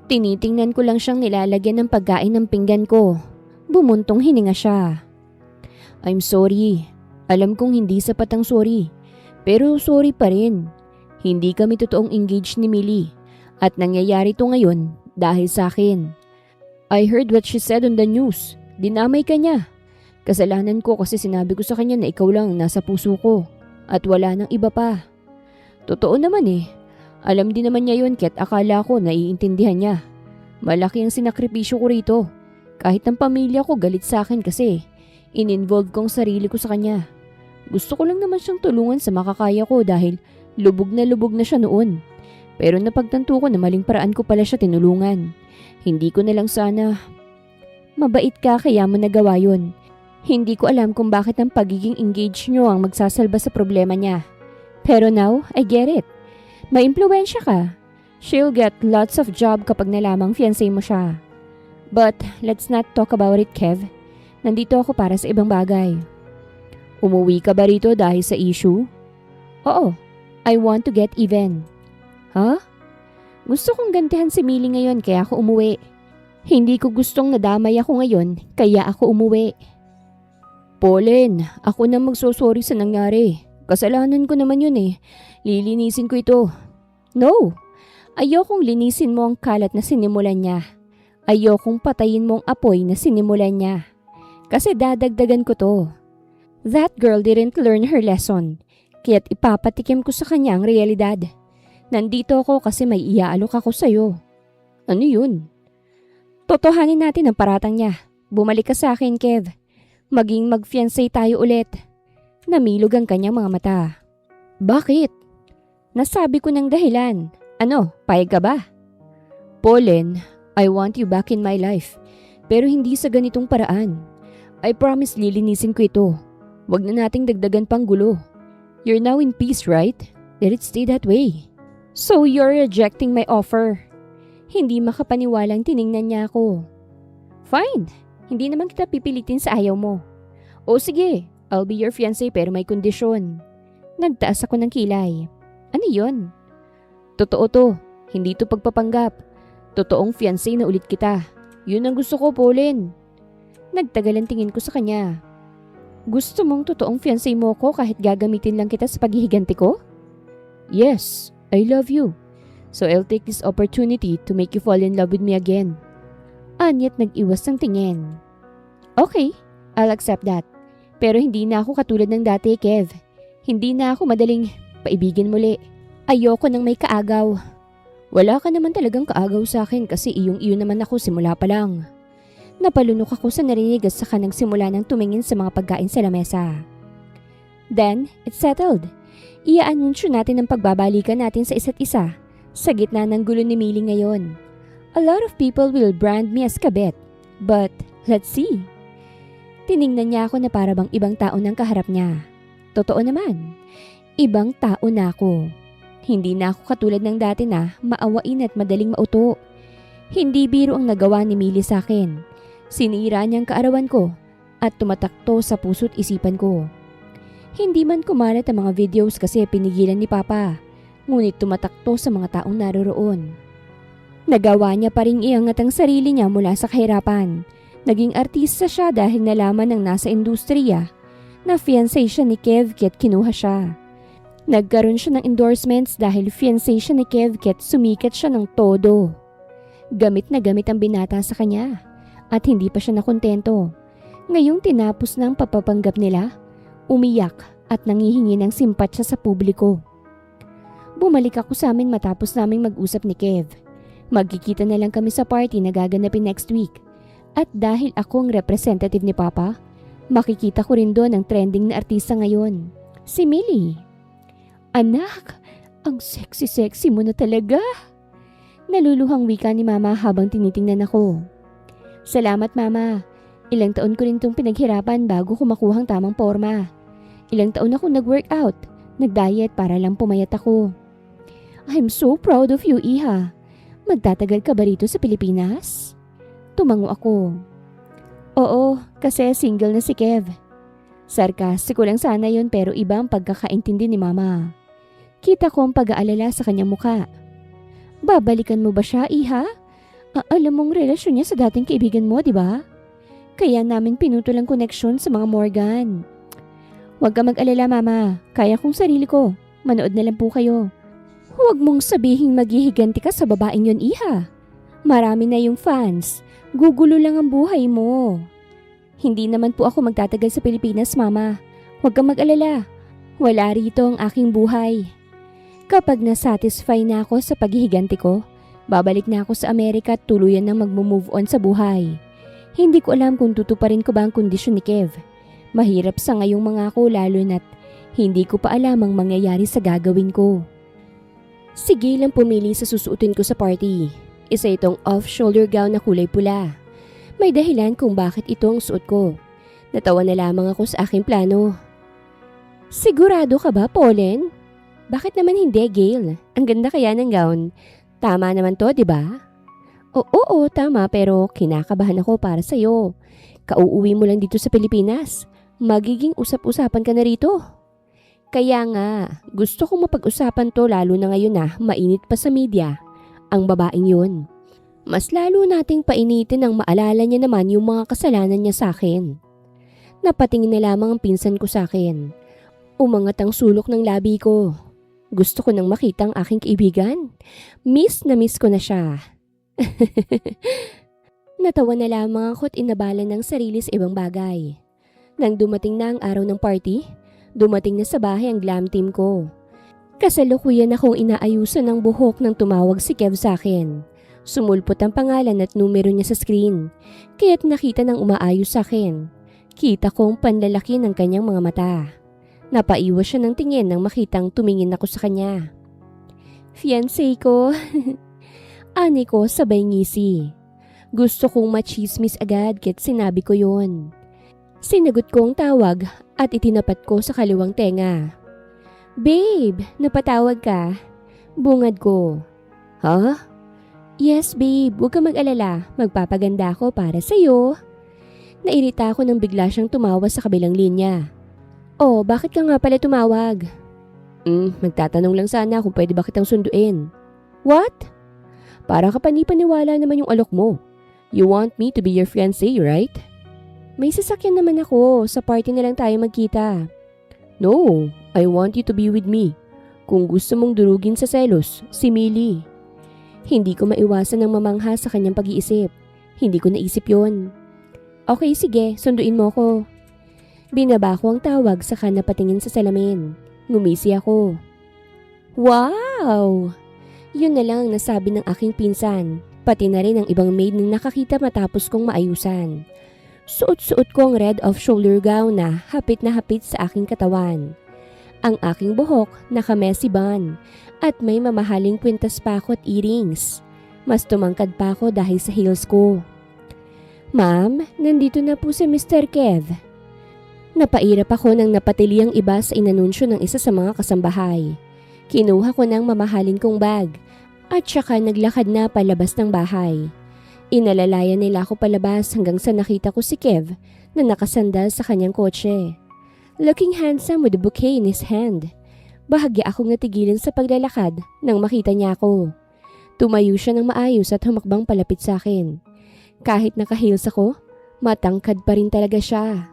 Tinitingnan ko lang siyang nilalagyan ng pagkain ng pinggan ko. Bumuntong hininga siya. I'm sorry. Alam kong hindi sapat ang sorry. Pero sorry pa rin. Hindi kami totoong engaged ni Millie. At nangyayari to ngayon dahil sa akin. I heard what she said on the news. Dinamay ka niya. Kasalanan ko kasi sinabi ko sa kanya na ikaw lang nasa puso ko. At wala nang iba pa. Totoo naman eh. Alam din naman niya yun kaya't akala ko naiintindihan niya. Malaki ang sinakripisyo ko rito. Kahit ang pamilya ko galit sa akin kasi in-involve kong sarili ko sa kanya. Gusto ko lang naman siyang tulungan sa makakaya ko dahil lubog na siya noon. Pero napagtanto ko na maling paraan ko pala siya tinulungan. Hindi ko na lang sana. Mabait ka kaya mo nagawa yun. Hindi ko alam kung bakit ang pagiging engaged nyo ang magsasalba sa problema niya. Pero now, I get it. May impluwensya ka. She'll get lots of job kapag nalamang fiancé mo siya. But let's not talk about it, Kev. Nandito ako para sa ibang bagay. Umuwi ka ba rito dahil sa issue? Oo, I want to get even. Huh? Gusto kong gantihan si Millie ngayon kaya ako umuwi. Hindi ko gustong nadamay ako ngayon kaya ako umuwi. Pauline, ako na magsosorry sa nangyari. Kasalanan ko naman yun eh. Lilinisin ko ito. No, ayokong linisin mo ang kalat na sinimulan niya. Ayokong patayin mo ang apoy na sinimulan niya. Kasi dadagdagan ko to. That girl didn't learn her lesson, kaya't ipapatikim ko sa kanya ang realidad. Nandito ako kasi may iaalok ako sa'yo. Ano yun? Totohanin natin ang paratang niya. Bumalik ka sa akin, Kev. Maging mag-fiancé tayo ulit. Namilog ang kanyang mga mata. Bakit? Nasabi ko ng dahilan. Ano, payag ka ba? Pauline, I want you back in my life. Pero hindi sa ganitong paraan. I promise lilinisin ko ito. Wag na nating dagdagan pang gulo. You're now in peace, right? Let it stay that way. So you're rejecting my offer. Hindi makapaniwalang tiningnan niya ako. Fine. Hindi naman kita pipilitin sa ayaw mo. O sige, I'll be your fiancé pero may kondisyon. Nagtaas ako ng kilay. Ano yon? Totoo to. Hindi to pagpapanggap. Totoong fiancé na ulit kita. Yun ang gusto ko, Pauline. Nagtagal ang tingin ko sa kanya. Gusto mong totoong fiancé mo ko kahit gagamitin lang kita sa paghihiganti ko? Yes, I love you. So I'll take this opportunity to make you fall in love with me again. Anyat nag-iwas ng tingin. Okay, I'll accept that. Pero hindi na ako katulad ng dati, Kev. Hindi na ako madaling paibigin muli. Ayoko nang may kaagaw. Wala ka naman talagang kaagaw sa akin kasi iyong-iyo naman ako simula pa lang. Napalunok ako sa narinig at saka nagsimula ng tumingin sa mga pagkain sa lamesa. Then, it's settled. Iaanunsyo natin ang pagbabalikan natin sa isa't isa sa gitna ng gulo ni Millie ngayon. A lot of people will brand me as kabet, but let's see. Tiningnan niya ako na para bang ibang tao ng kaharap niya. Totoo naman, ibang tao na ako. Hindi na ako katulad ng dati na maawain at madaling mauto. Hindi biro ang nagawa ni Millie sa akin. Sinira niyang kaarawan ko at tumatakto sa puso't isipan ko. Hindi man kumalat ang mga videos kasi pinigilan ni Papa, ngunit tumatakto sa mga taong naroroon. Nagawa niya pa ring iangat ang sarili niya mula sa kahirapan. Naging artista siya dahil nalaman ng nasa industriya na fiancé siya ni Kev kaya't kinuha siya. Nagkaroon siya ng endorsements dahil fiancé siya ni Kev kaya't sumikat siya ng todo. Gamit na gamit ang binata sa kanya at hindi pa siya nakontento. Ngayong tinapos ng papapanggap nila, umiyak at nangihingi ng simpatya sa publiko. Bumalik ako sa amin matapos naming mag-usap ni Kev. Magkikita na lang kami sa party na gaganapin next week. At dahil ako ang representative ni Papa, makikita ko rin doon ang trending na artista ngayon, si Millie. Anak, ang sexy-sexy mo na talaga. Naluluhang wika ni Mama habang tinitingnan ako. Salamat, Mama. Ilang taon ko rin itong pinaghirapan bago ko makuhang tamang forma. Ilang taon ako nag-workout, nag-diet para lang pumayat ako. I'm so proud of you, Iha. Magtatagal ka ba rito sa Pilipinas? Tumango ako. Oo, kasi single na si Kev. Sarkastiko lang sana yun pero iba ang pagkakaintindi ni Mama. Kita ko ang pag-aalala sa kanyang muka. Babalikan mo ba siya, Iha? Alam mong relasyon niya sa dating kaibigan mo, di ba? Kaya namin pinutol ang koneksyon sa mga Morgan. Huwag ka mag-alala, Mama. Kaya kong sarili ko. Manood na lang po kayo. Huwag mong sabihing maghihiganti ka sa babaeng yun, Iha. Marami na yung fans. Gugulo lang ang buhay mo. Hindi naman po ako magtatagal sa Pilipinas, Mama. Huwag kang mag-alala. Wala rito ang aking buhay. Kapag nasatisfy na ako sa paghihiganti ko, babalik na ako sa Amerika at tuluyan nang mag-move on sa buhay. Hindi ko alam kung tutuparin ko ba ang kondisyon ni Kev. Mahirap sa ngayong mga ako lalo na't hindi ko pa alam ang mangyayari sa gagawin ko. Sige lang pumili sa susuotin ko sa party. Isa itong off-shoulder gown na kulay pula. May dahilan kung bakit ito ang suot ko. Natawa na lamang ako sa aking plano. Sigurado ka ba, Pauline? Bakit naman hindi, Gail? Ang ganda kaya ng gown. Tama naman to, di ba? Oo, tama pero kinakabahan ako para sa'yo. Kauuwi mo lang dito sa Pilipinas. Magiging usap-usapan ka na rito. Kaya nga, gusto kong mapag-usapan to lalo na ngayon na mainit pa sa media. Ang babaeng yun. Mas lalo nating painitin ang maalala niya naman yung mga kasalanan niya sa akin. Napatingin na lamang ang pinsan ko sa akin. Umangat ang sulok ng labi ko. Gusto ko nang makita ang aking kaibigan. Miss na miss ko na siya. Natawa na lamang ako at inabalan ng sarili sa ibang bagay. Nang dumating na ang araw ng party, dumating na sa bahay ang glam team ko. Kasalukuyan akong inaayusan ng buhok nang tumawag si Kev sa akin. Sumulpot ang pangalan at numero niya sa screen, kaya't nakita ng umaayos sa akin. Kita kong panlalaki ng kanyang mga mata. Napaiwas siya ng tingin nang makitang tumingin ako sa kanya. Fiancé ko. Ani ko sabay ngisi. Gusto kong machismis agad kaya't sinabi ko yon. Sinagot ko ang tawag at itinapat ko sa kaliwang tenga. Babe, napatawag ka? Bungad ko. Ha? Yes babe, huwag ka mag-alala. Magpapaganda ako para sa'yo. Nairita ako nang bigla siyang tumawa sa kabilang linya. Oh, bakit ka nga pala tumawag? Magtatanong lang sana kung pwede ba kitang sunduin. What? Para ka panipaniwala naman yung alok mo. You want me to be your fiancé, right? May sasakyan naman ako. Sa party na lang tayo magkita. No, I want you to be with me. Kung gusto mong durugin sa selos, si Millie. Hindi ko maiwasan ng mamangha sa kanyang pag-iisip. Hindi ko naisip yon. Okay, sige, sunduin mo ko. Binaba ko ang tawag saka napatingin sa salamin. Ngumisi ako. Wow! Yun na lang ang nasabi ng aking pinsan. Pati na rin ang ibang maid na nakakita matapos kong maayusan. Suot-suot ko ang red off-shoulder gown na hapit sa aking katawan. Ang aking buhok naka-messy bun at may mamahaling kwintas pa ako at earrings. Mas tumangkad pa ako dahil sa heels ko. Ma'am, nandito na po si Mr. Kev. Napairap ako nang napatili ang iba sa inanunsyo ng isa sa mga kasambahay. Kinuha ko ng mamahalin kong bag at saka naglakad na palabas ng bahay. Inalalayan nila ako palabas hanggang sa nakita ko si Kev na nakasandal sa kanyang kotse. Looking handsome with a bouquet in his hand. Bahagya akong natigilan sa paglalakad nang makita niya ako. Tumayo siya ng maayos at humakbang palapit sa akin. Kahit naka-heels ako, matangkad pa rin talaga siya.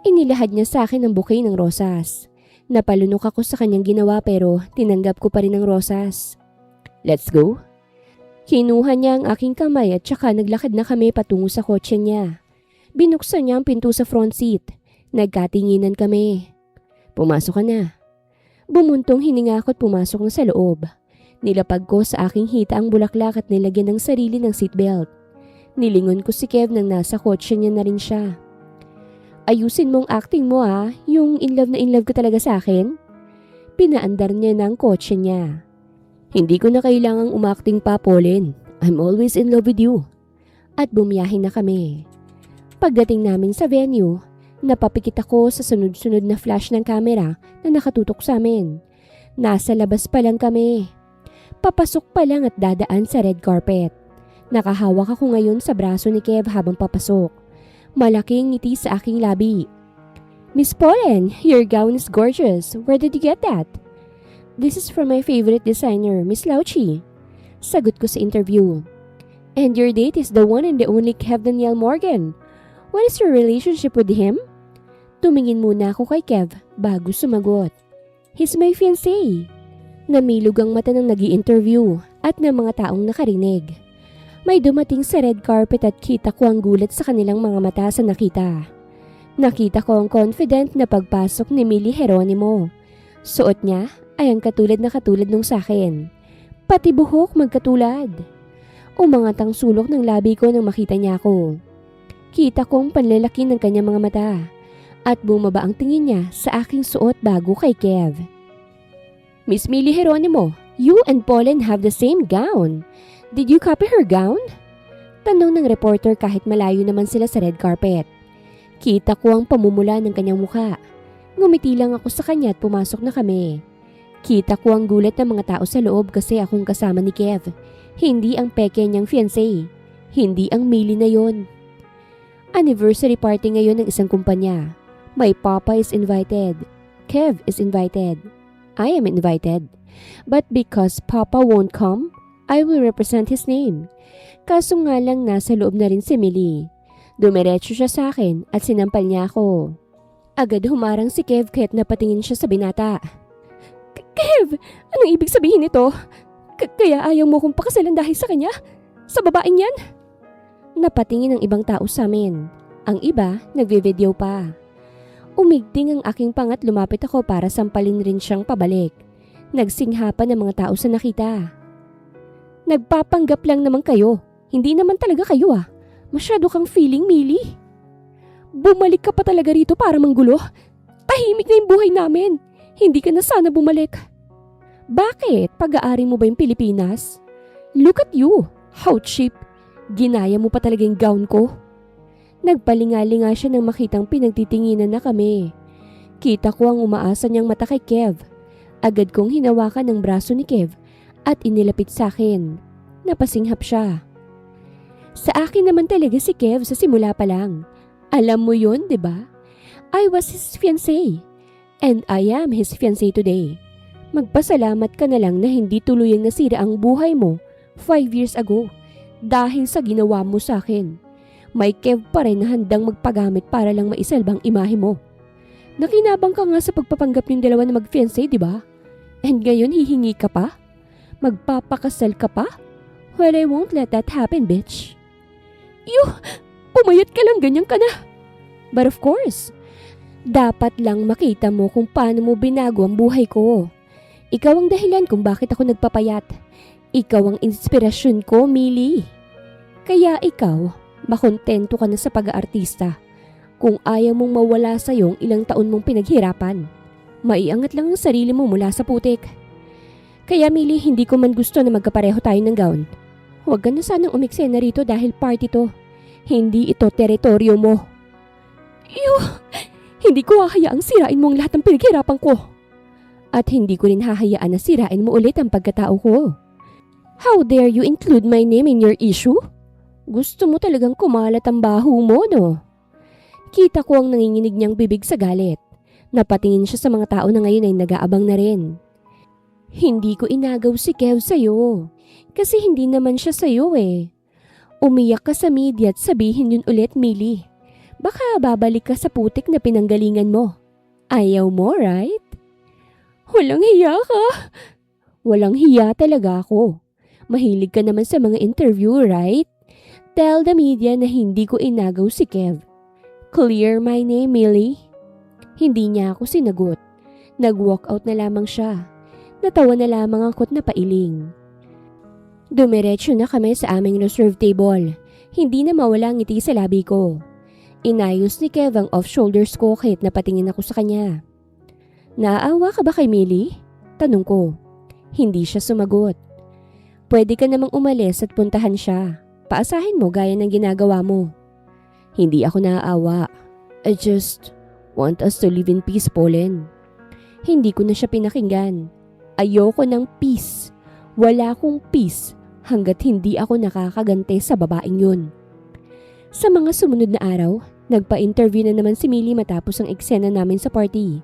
Inilahad niya sa akin ang bouquet ng rosas. Napalunok ako sa kanyang ginawa pero tinanggap ko pa rin ang rosas. Let's go? Kinuha niya ang aking kamay at saka naglakad na kami patungo sa kotse niya. Binuksan niya ang pinto sa front seat. Nagkatinginan kami. Pumasok ka na. Bumuntong hininga ako at pumasok na sa loob. Nilapag ko sa aking hita ang bulaklak at nilagyan ng sarili ng seatbelt. Nilingon ko si Kev nang nasa kotse niya na rin siya. Ayusin mong acting mo yung in love ka talaga sa akin. Pinaandar niya ng kotse niya. Hindi ko na kailangang umacting pa, Pauline. I'm always in love with you. At bumiyahin na kami. Pagdating namin sa venue, napapikit ako sa sunod-sunod na flash ng camera na nakatutok sa amin. Nasa labas pa lang kami. Papasok pa lang at dadaan sa red carpet. Nakahawak ako ngayon sa braso ni Kev habang papasok. Malaking ngiti sa aking labi. Miss Pauline, your gown is gorgeous. Where did you get that? This is from my favorite designer, Miss Lauchi. Sagot ko sa interview. And your date is the one and the only Kev Daniel Morgan. What is your relationship with him? Tumingin muna ako kay Kev bago sumagot. He's my fiancé. Namilog ang mata ng nag-i-interview at ng mga taong nakarinig. May dumating sa red carpet at kita ko ang gulat sa kanilang mga mata sa nakita. Nakita ko ang confident na pagpasok ni Millie Geronimo. Suot niya ay ang katulad nung sa akin. Pati buhok magkatulad. Umangat ang sulok ng labi ko nang makita niya ako. Kita kong panlalaki ng kanyang mga mata at bumaba ang tingin niya sa aking suot bago kay Kev. Miss Millie Geronimo, you and Pauline have the same gown. Did you copy her gown? Tanong ng reporter kahit malayo naman sila sa red carpet. Kita ko ang pamumula ng kanyang mukha. Ngumiti lang ako sa kanya at pumasok na kami. Kita ko ang gulat ng mga tao sa loob kasi akong kasama ni Kev. Hindi ang peke niyang fiancé. Hindi ang Millie na yon. Anniversary party ngayon ng isang kumpanya. My papa is invited. Kev is invited. I am invited. But because papa won't come, I will represent his name. Kaso nga lang nasa loob na rin si Millie. Dumiretso siya sa akin at sinampal niya ako. Agad humarang si Kev kaya't napatingin siya sa binata. Kev, anong ibig sabihin nito? Kaya ayaw mo kong pakasalan dahil sa kanya? Sa babaeng yan? Napatingin ang ibang tao sa amin. Ang iba, nagve-video pa. Umigting ang aking pang at lumapit ako para sampalin rin siyang pabalik. Nagsinghapan ng mga tao sa nakita. Nagpapanggap lang naman kayo. Hindi naman talaga kayo ah. Masyado kang feeling, Millie. Bumalik ka pa talaga rito para manggulo. Tahimik na yung buhay namin. Hindi ka na sana bumalik. Bakit? Pag-aari mo ba yung Pilipinas? Look at you. How cheap. Ginaya mo pa talaga yung gown ko. Nagpalingalinga siya nang makitang pinagtitinginan na kami. Kita ko ang umaasa niyang mata kay Kev. Agad kong hinawakan ang braso ni Kev at inilapit sa akin. Napasinghap siya. Sa akin naman talaga si Kev sa simula pa lang. Alam mo yun, di ba? I was his fiancé. And I am his fiancé today. Magpasalamat ka na lang na hindi tuluyang nasira ang buhay mo 5 years ago dahil sa ginawa mo sa akin. May Kev pa rin na handang magpagamit para lang maisalbang imahe mo. Nakinabang ka nga sa pagpapanggap yung dalawa na mag-fiancé, di ba? And ngayon hihingi ka pa? Magpapakasal ka pa? Well, I won't let that happen, bitch. Pumayat ka lang, ganyan ka na. But of course, dapat lang makita mo kung paano mo binago ang buhay ko. Ikaw ang dahilan kung bakit ako nagpapayat. Ikaw ang inspirasyon ko, Millie. Kaya ikaw, makontento ka na sa pag-aartista. Kung ayaw mong mawala sa iyong ilang taon mong pinaghirapan, maiangat lang ang sarili mo mula sa putik. Kaya Millie, hindi ko man gusto na magkapareho tayo ng gown. Huwag ka na sanang umiksena rito dahil party to. Hindi ito teritoryo mo. Hindi ko hahayaang sirain mo ang lahat ng pinaghirapan ko. At hindi ko rin hahayaan na sirain mo ulit ang pagkatao ko. How dare you include my name in your issue? Gusto mo talagang kumalat ang baho mo, no? Kita ko ang nanginginig niyang bibig sa galit. Napatingin siya sa mga tao na ngayon ay nag-aabang na rin. Hindi ko inagaw si Kev sa'yo. Kasi hindi naman siya sa'yo eh. Umiyak ka sa media at sabihin yun ulit, Millie. Baka babalik ka sa putik na pinanggalingan mo. Ayaw mo, right? Walang hiya ka. Walang hiya talaga ako. Mahilig ka naman sa mga interview, right? Tell the media na hindi ko inagaw si Kev. Clear my name, Millie. Hindi niya ako sinagot. Nag-walk out na lamang siya. Natawa na lamang ako't napailing. Dumiretso na kami sa aming reserve table. Hindi na mawala ang ngiti sa labi ko. Inayos ni Kev ang off-shoulders ko kahit napatingin ako sa kanya. Naaawa ka ba kay Millie? Tanong ko. Hindi siya sumagot. Pwede ka namang umalis at puntahan siya. Paasahin mo gaya ng ginagawa mo. Hindi ako naaawa. I just want us to live in peace, Pauline. Hindi ko na siya pinakinggan. Ayoko ng peace. Wala akong peace hanggat hindi ako nakakagante sa babaeng yun. Sa mga sumunod na araw, nagpa-interview na naman si Millie matapos ang eksena namin sa party.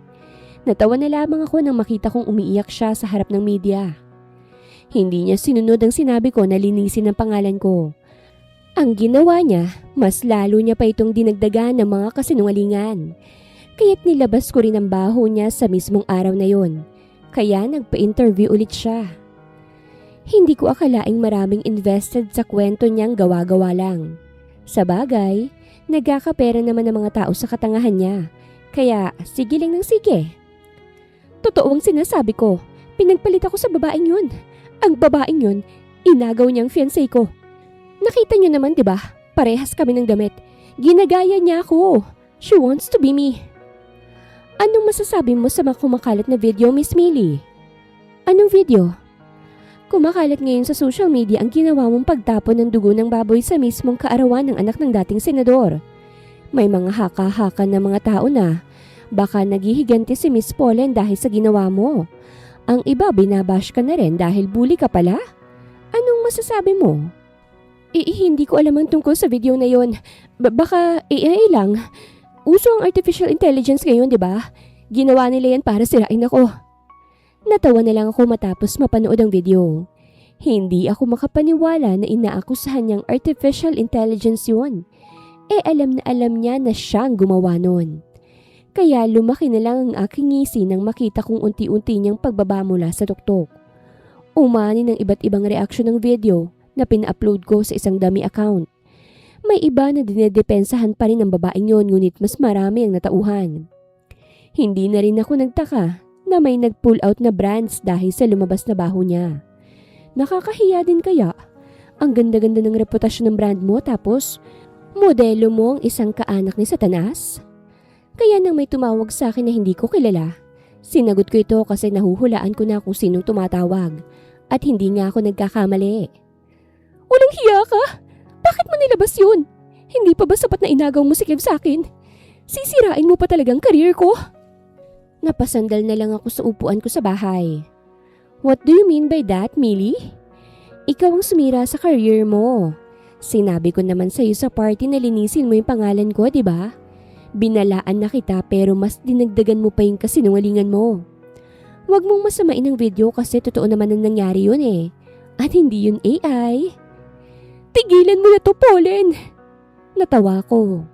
Natawa na lamang ako nang makita kong umiiyak siya sa harap ng media. Hindi niya sinunod ang sinabi ko na linisin ang pangalan ko. Ang ginawa niya, mas lalo niya pa itong dinagdagan ng mga kasinungalingan. Kaya't nilabas ko rin ang baho niya sa mismong araw na yon. Kaya nagpa-interview ulit siya. Hindi ko akalaing maraming invested sa kwento niyang gawa-gawa lang. Sa bagay, nagkakapera naman ng mga tao sa katangahan niya. Kaya sige lang ng sige. Totoo ang sinasabi ko. Pinagpalit ako sa babaeng yun. Ang babaeng yun, inagaw niyang fiancé ko. Nakita niyo naman, di ba? Parehas kami ng damit. Ginagaya niya ako. She wants to be me. Anong masasabi mo sa mga kumakalat na video, Miss Millie? Anong video? Kumakalat ngayon sa social media ang ginawa mong pagtapon ng dugo ng baboy sa mismong kaarawan ng anak ng dating senador. May mga haka-haka na mga tao na baka naghihiganti si Miss Pauline dahil sa ginawa mo. Ang iba binabash ka na rin dahil bully ka pala? Anong masasabi mo? Hindi ko alam ang tungkol sa video na yon. Baka AI lang. Uso ang artificial intelligence ngayon, di ba? Ginawa nila yan para sirain ako. Natawa na lang ako matapos mapanood ang video. Hindi ako makapaniwala na inaakusahan niyang artificial intelligence yun. Alam na alam niya na siyang gumawa nun. Kaya lumaki na lang ang aking ngisi nang makita kong unti-unti niyang pagbaba mula sa tuktok. Umani ng iba't ibang reaksyon ng video na pina-upload ko sa isang dummy account. May iba na dinedepensahan pa rin ang babaeng yon ngunit mas marami ang natauhan. Hindi na rin ako nagtaka na may nag-pull out na brands dahil sa lumabas na baho niya. Nakakahiya din kaya? Ang ganda-ganda ng reputasyon ng brand mo tapos modelo mo ang isang kaanak ni Satanas? Kaya nang may tumawag sa akin na hindi ko kilala, sinagot ko ito kasi nahuhulaan ko na kung sinong tumatawag at hindi nga ako nagkakamali. Walang hiya ka? Bakit mo nilabas yun? Hindi pa ba sapat na inagaw mo si Kev sa akin? Sisirain mo pa talagang career ko? Napasandal na lang ako sa upuan ko sa bahay. What do you mean by that, Millie? Ikaw ang sumira sa career mo. Sinabi ko naman sa'yo sa party na linisin mo yung pangalan ko, di ba? Binalaan na kita pero mas dinagdagan mo pa yung kasinungalingan mo. Huwag mong masamain ang video kasi totoo naman ang nangyari yun eh. At hindi yun AI. Tigilan mo na to, Pauline! Natawa ko.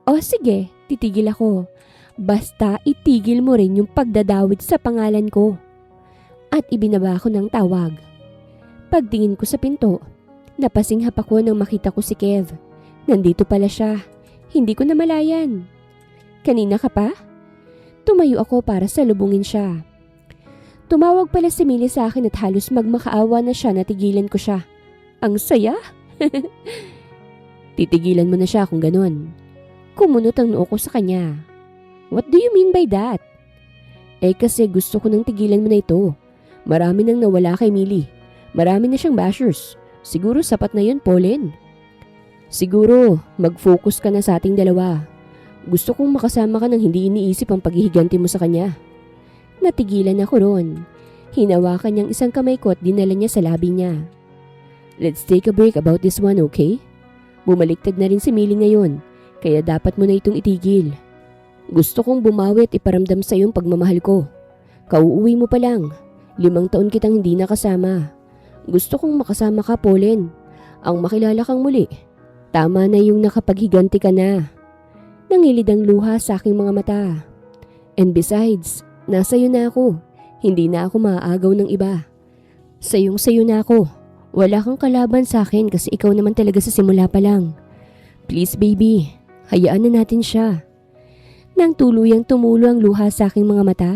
O sige, titigil ako. Basta itigil mo rin yung pagdadawit sa pangalan ko. At ibinaba ko ng tawag. Pagtingin ko sa pinto, napasinghap ako nang makita ko si Kev. Nandito pala siya. Hindi ko namalayan. Kanina ka pa? Tumayo ako para salubungin siya. Tumawag pala si Millie sa akin at halos magmakaawa na siya na tigilan ko siya. Ang saya? Titigilan mo na siya kung ganun. Kumunot ang noo ko sa kanya. What do you mean by that? Kasi gusto ko nang tigilan mo na ito. Marami nang nawala kay Millie. Marami na siyang bashers. Siguro sapat na yun, Pauline. Siguro, mag-focus ka na sa ating dalawa. Gusto kong makasama ka nang hindi iniisip ang paghihiganti mo sa kanya. Natigilan ako ron. Hinawakan niyang isang kamay ko at dinala niya sa labi niya. Let's take a break about this one, okay? Bumaliktad na rin si Millie ngayon, kaya dapat mo na itong itigil. Gusto kong bumawi at iparamdam sa iyong pagmamahal ko. Kauuwi mo pa lang. 5 taon kitang hindi nakasama. Gusto kong makasama ka, Pauline. Ang makilala kang muli. Tama na yung nakapaghiganti ka na. Nangilid ang luha sa aking mga mata. And besides, nasa iyo na ako. Hindi na ako maaagaw ng iba. Sayong-sayo na ako. Wala kang kalaban sa akin kasi ikaw naman talaga sa simula pa lang. Please baby, hayaan na natin siya. Nang tuluyang tumulo ang luha sa aking mga mata,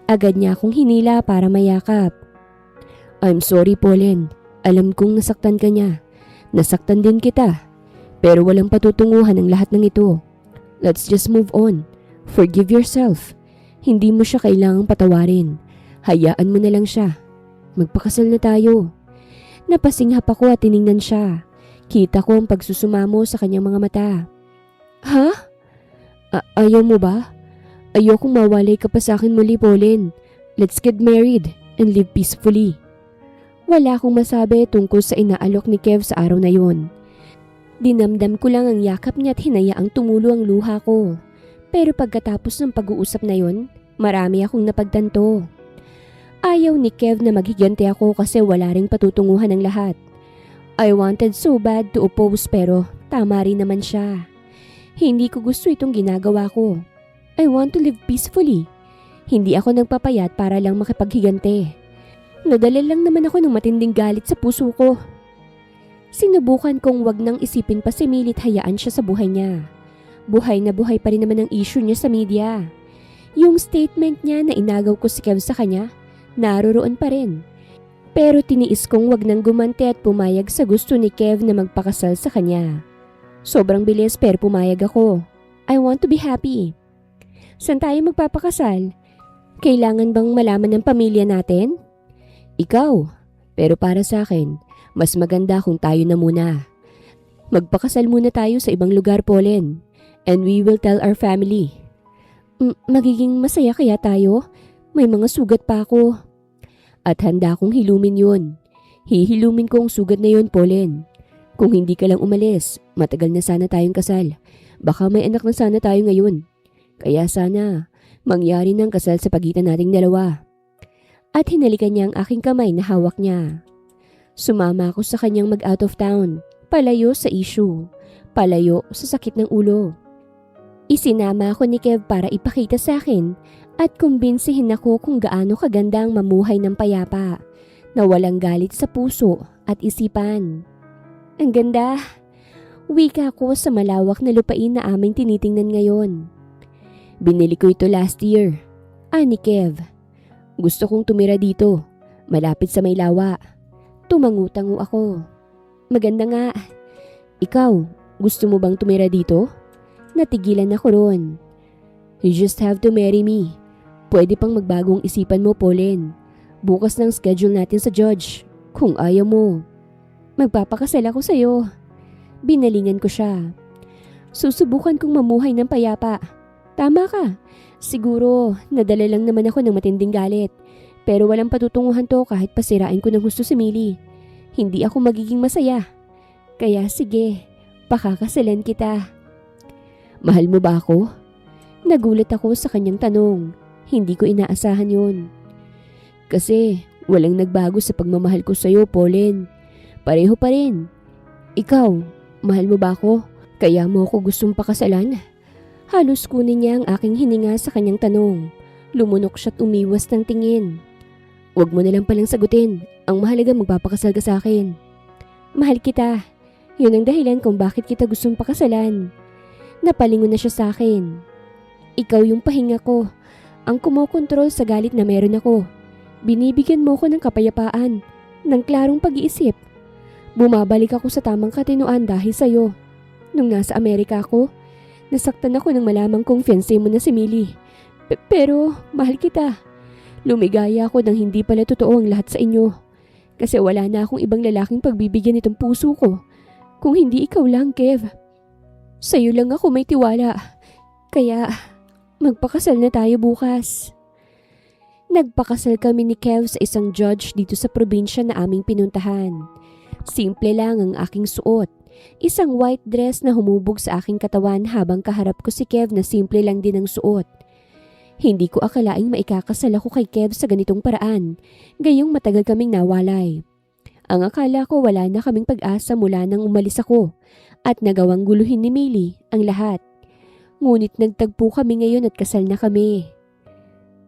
agad niya akong hinila para mayakap. I'm sorry, Pauline. Alam kong nasaktan ka niya. Nasaktan din kita. Pero walang patutunguhan ang lahat ng ito. Let's just move on. Forgive yourself. Hindi mo siya kailangang patawarin. Hayaan mo na lang siya. Magpakasal na tayo. Napasinghap ako at tiningnan siya. Kita ko ang pagsusumamo sa kanyang mga mata. Ha? Ayaw mo ba? Ayokong mawalay ka pa sa akin muli, Pauline. Let's get married and live peacefully. Wala akong masabi tungkol sa inaalok ni Kev sa araw na yun. Dinamdam ko lang ang yakap niya at hinayaang tumulo ang luha ko. Pero pagkatapos ng pag-uusap na yun, marami akong napagtanto. Ayaw ni Kev na maghiganti ako kasi wala ring patutunguhan ng lahat. I wanted so bad to oppose pero tama rin naman siya. Hindi ko gusto itong ginagawa ko. I want to live peacefully. Hindi ako nagpapayat para lang makipaghiganti. Nadala lang naman ako ng matinding galit sa puso ko. Sinubukan kong wag nang isipin pa si Millie at hayaan siya sa buhay niya. Buhay na buhay pa rin naman ang issue niya sa media. Yung statement niya na inagaw ko si Kev sa kanya, naroroon pa rin. Pero tiniis kong wag nang gumanti at pumayag sa gusto ni Kev na magpakasal sa kanya. Sobrang bilis pero pumayag ako. I want to be happy. Saan tayo magpapakasal? Kailangan bang malaman ng pamilya natin? Ikaw. Pero para sa akin, mas maganda kung tayo na muna. Magpakasal muna tayo sa ibang lugar, Pauline. And we will tell our family. Magiging masaya kaya tayo? May mga sugat pa ako. At handa kong hilumin yun. Hihilumin ko ang sugat na yun, Pauline. Kung hindi ka lang umalis, matagal na sana tayong kasal. Baka may anak na sana tayo ngayon. Kaya sana, mangyari ng kasal sa pagitan nating dalawa. At hinalikan niya ang aking kamay na hawak niya. Sumama ako sa kanyang mag-out of town, palayo sa issue, palayo sa sakit ng ulo. Isinama ako ni Kev para ipakita sa akin at kumbinsihin ako kung gaano kaganda ang mamuhay ng payapa, na walang galit sa puso at isipan. Ang ganda! Wika ko sa malawak na lupain na aming tinitingnan ngayon. Binili ko ito last year. Ani Kev. Gusto kong tumira dito, malapit sa Maylawa. Tumangu-tango ako. Maganda nga. Ikaw, gusto mo bang tumira dito? Natigilan ako ron. You just have to marry me. Pwede pang magbagong isipan mo, Pauline. Bukas ng schedule natin sa judge. Kung ayaw mo. Magpapakasal ako sa'yo. Binalingan ko siya. Susubukan kong mamuhay ng payapa. Tama ka. Siguro, nadala lang naman ako ng matinding galit. Pero walang patutunguhan to kahit pasirain ko ng husto si Millie. Hindi ako magiging masaya. Kaya sige, pakakasalan kita. Mahal mo ba ako? Nagulat ako sa kanyang tanong. Hindi ko inaasahan yun. Kasi walang nagbago sa pagmamahal ko sa'yo, Pauline. Pareho pa rin. Ikaw, mahal mo ba ako? Kaya mo ako gustong pakasalan? Halos kunin niya ang aking hininga sa kanyang tanong. Lumunok siya't umiwas ng tingin. Huwag mo na lang palang sagutin. Ang mahalaga magpapakasal ka sa akin. Mahal kita. Yun ang dahilan kung bakit kita gustong pakasalan. Napalingon na siya sa akin. Ikaw yung pahinga ko. Ang kumokontrol sa galit na meron ako. Binibigyan mo ko ng kapayapaan, ng klarong pag-iisip. Bumabalik ako sa tamang katinoan dahil sa'yo. Nung nasa Amerika ako, nasaktan ako nang malamang kong fiancé mo na si Millie. Pero mahal kita. Lumigaya ako nang hindi pala totoo ang lahat sa inyo. Kasi wala na akong ibang lalaking pagbibigyan itong puso ko. Kung hindi ikaw lang, Kev. Sa'yo lang ako may tiwala. Kaya magpakasal na tayo bukas. Nagpakasal kami ni Kev sa isang judge dito sa probinsya na aming pinuntahan. Simple lang ang aking suot. Isang white dress na humubog sa aking katawan habang kaharap ko si Kev na simple lang din ang suot. Hindi ko akalaing maikakasal ako kay Kev sa ganitong paraan, gayong matagal kaming nawalay. Ang akala ko wala na kaming pag-asa mula nang umalis ako at nagawang guluhin ni Millie ang lahat. Ngunit nagtagpo kami ngayon at kasal na kami.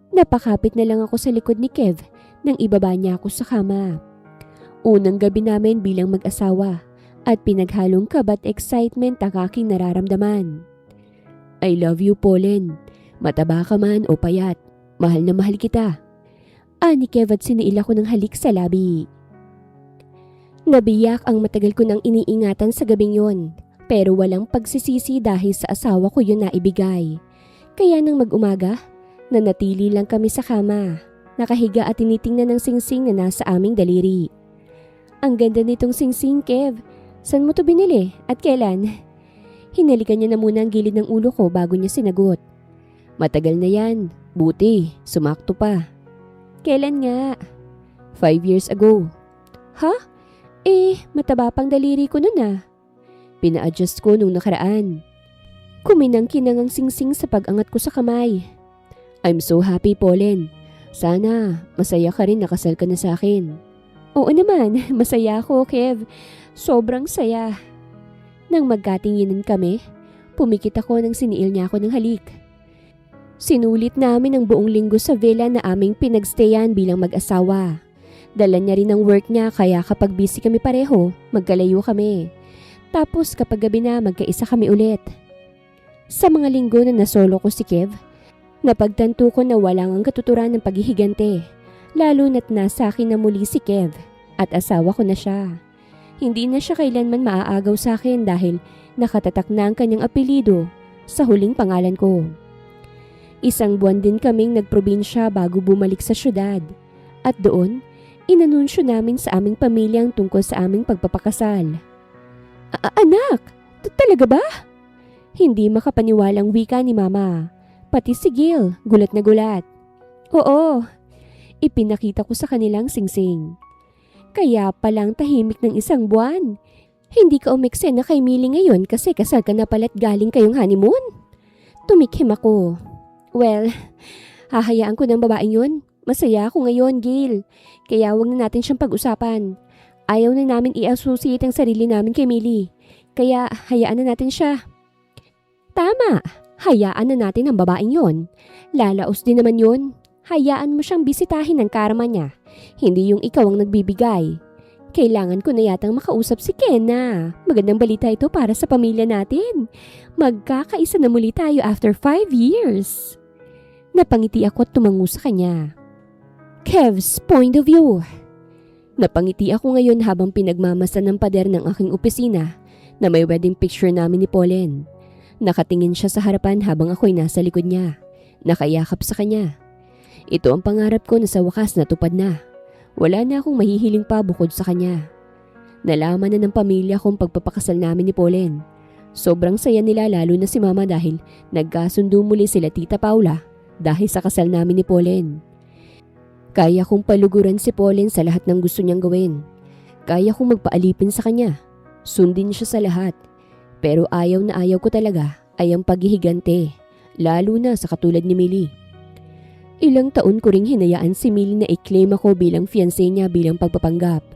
Napakapit na lang ako sa likod ni Kev nang ibaba niya ako sa kama. Unang gabi namin bilang mag-asawa at pinaghalong kaba at excitement ang aking nararamdaman. I love you, Pauline. Mataba ka man o payat, mahal na mahal kita. Ani Kev at siniil ako ng halik sa labi. Nabiyak ang matagal ko nang iniingatan sa gabing yon, pero walang pagsisisi dahil sa asawa ko yun na ibigay. Kaya nang mag-umaga, nanatili lang kami sa kama, nakahiga at tinitingnan ng singsing na nasa aming daliri. Ang ganda nitong singsing, Kev. Saan mo to binili at kailan? Hinalikan niya na muna ang gilid ng ulo ko bago niya sinagot. Matagal na yan. Buti, sumakto pa. Kailan nga? 5 years ago. Ha? Mataba pang daliri ko nun ah. Pina-adjust ko nung nakaraan. Kuminang-kinang ang singsing sa pag-angat ko sa kamay. I'm so happy, Pauline. Sana masaya ka rin nakasal ka na sa akin. Oo naman, masaya ako, Kev. Sobrang saya. Nang magkatinginan kami, pumikit ako nang siniil niya ako ng halik. Sinulit namin ang buong linggo sa villa na aming pinagstayan bilang mag-asawa. Dala niya rin ang work niya kaya kapag busy kami pareho, magkalayo kami. Tapos kapag gabi na magkaisa kami ulit. Sa mga linggo na nasolo ko si Kev, napagtanto ko na walang ang katuturan ng paghihigante. Lalo na't nasa akin na muli si Kev at asawa ko na siya. Hindi na siya kailanman maaagaw sa akin dahil nakatatak na ang kanyang apelido sa huling pangalan ko. Isang buwan din kaming nagprobinsya bago bumalik sa syudad. At doon, inanunsyo namin sa aming pamilyang tungkol sa aming pagpapakasal. Anak, talaga ba? Hindi makapaniwalang wika ni Mama. Pati si Gil, gulat na gulat. Oo, ipinakita ko sa kanilang singsing. Kaya palang tahimik ng isang buwan. Hindi ka umeksena kay Millie ngayon kasi kasal ka na pala't galing kayong honeymoon? Tumikhim ako. Well, hahayaan ko ng babaeng yun. Masaya ako ngayon, Gil. Kaya huwag na natin siyang pag-usapan. Ayaw na namin i-associate ang sarili namin kay Millie. Kaya hayaan na natin siya. Tama, hayaan na natin ang babaeng yun. Lalaos din naman yun. Hayaan mo siyang bisitahin ng karma niya. Hindi yung ikaw ang nagbibigay. Kailangan ko na yatang makausap si Kenna. Magandang balita ito para sa pamilya natin. Magkakaisa na muli tayo after 5 years. Napangiti ako at tumango sa kanya. Kev's point of view. Napangiti ako ngayon habang pinagmamasan ng pader ng aking opisina na may wedding picture namin ni Pauline. Nakatingin siya sa harapan habang ako'y nasa likod niya. Nakayakap sa kanya. Ito ang pangarap ko na sa wakas natupad na. Wala na akong mahihiling pa bukod sa kanya. Nalaman na ng pamilya kong pagpapakasal namin ni Pauline. Sobrang saya nila lalo na si Mama dahil nagkasundo muli sila Tita Paula dahil sa kasal namin ni Pauline. Kaya kong paluguran si Pauline sa lahat ng gusto niyang gawin. Kaya kong magpaalipin sa kanya. Sundin siya sa lahat. Pero ayaw na ayaw ko talaga ay ang paghihigante, lalo na sa katulad ni Millie. Ilang taon ko ring hinayaan si Millie na i-claim ako bilang fiancé niya bilang pagpapanggap.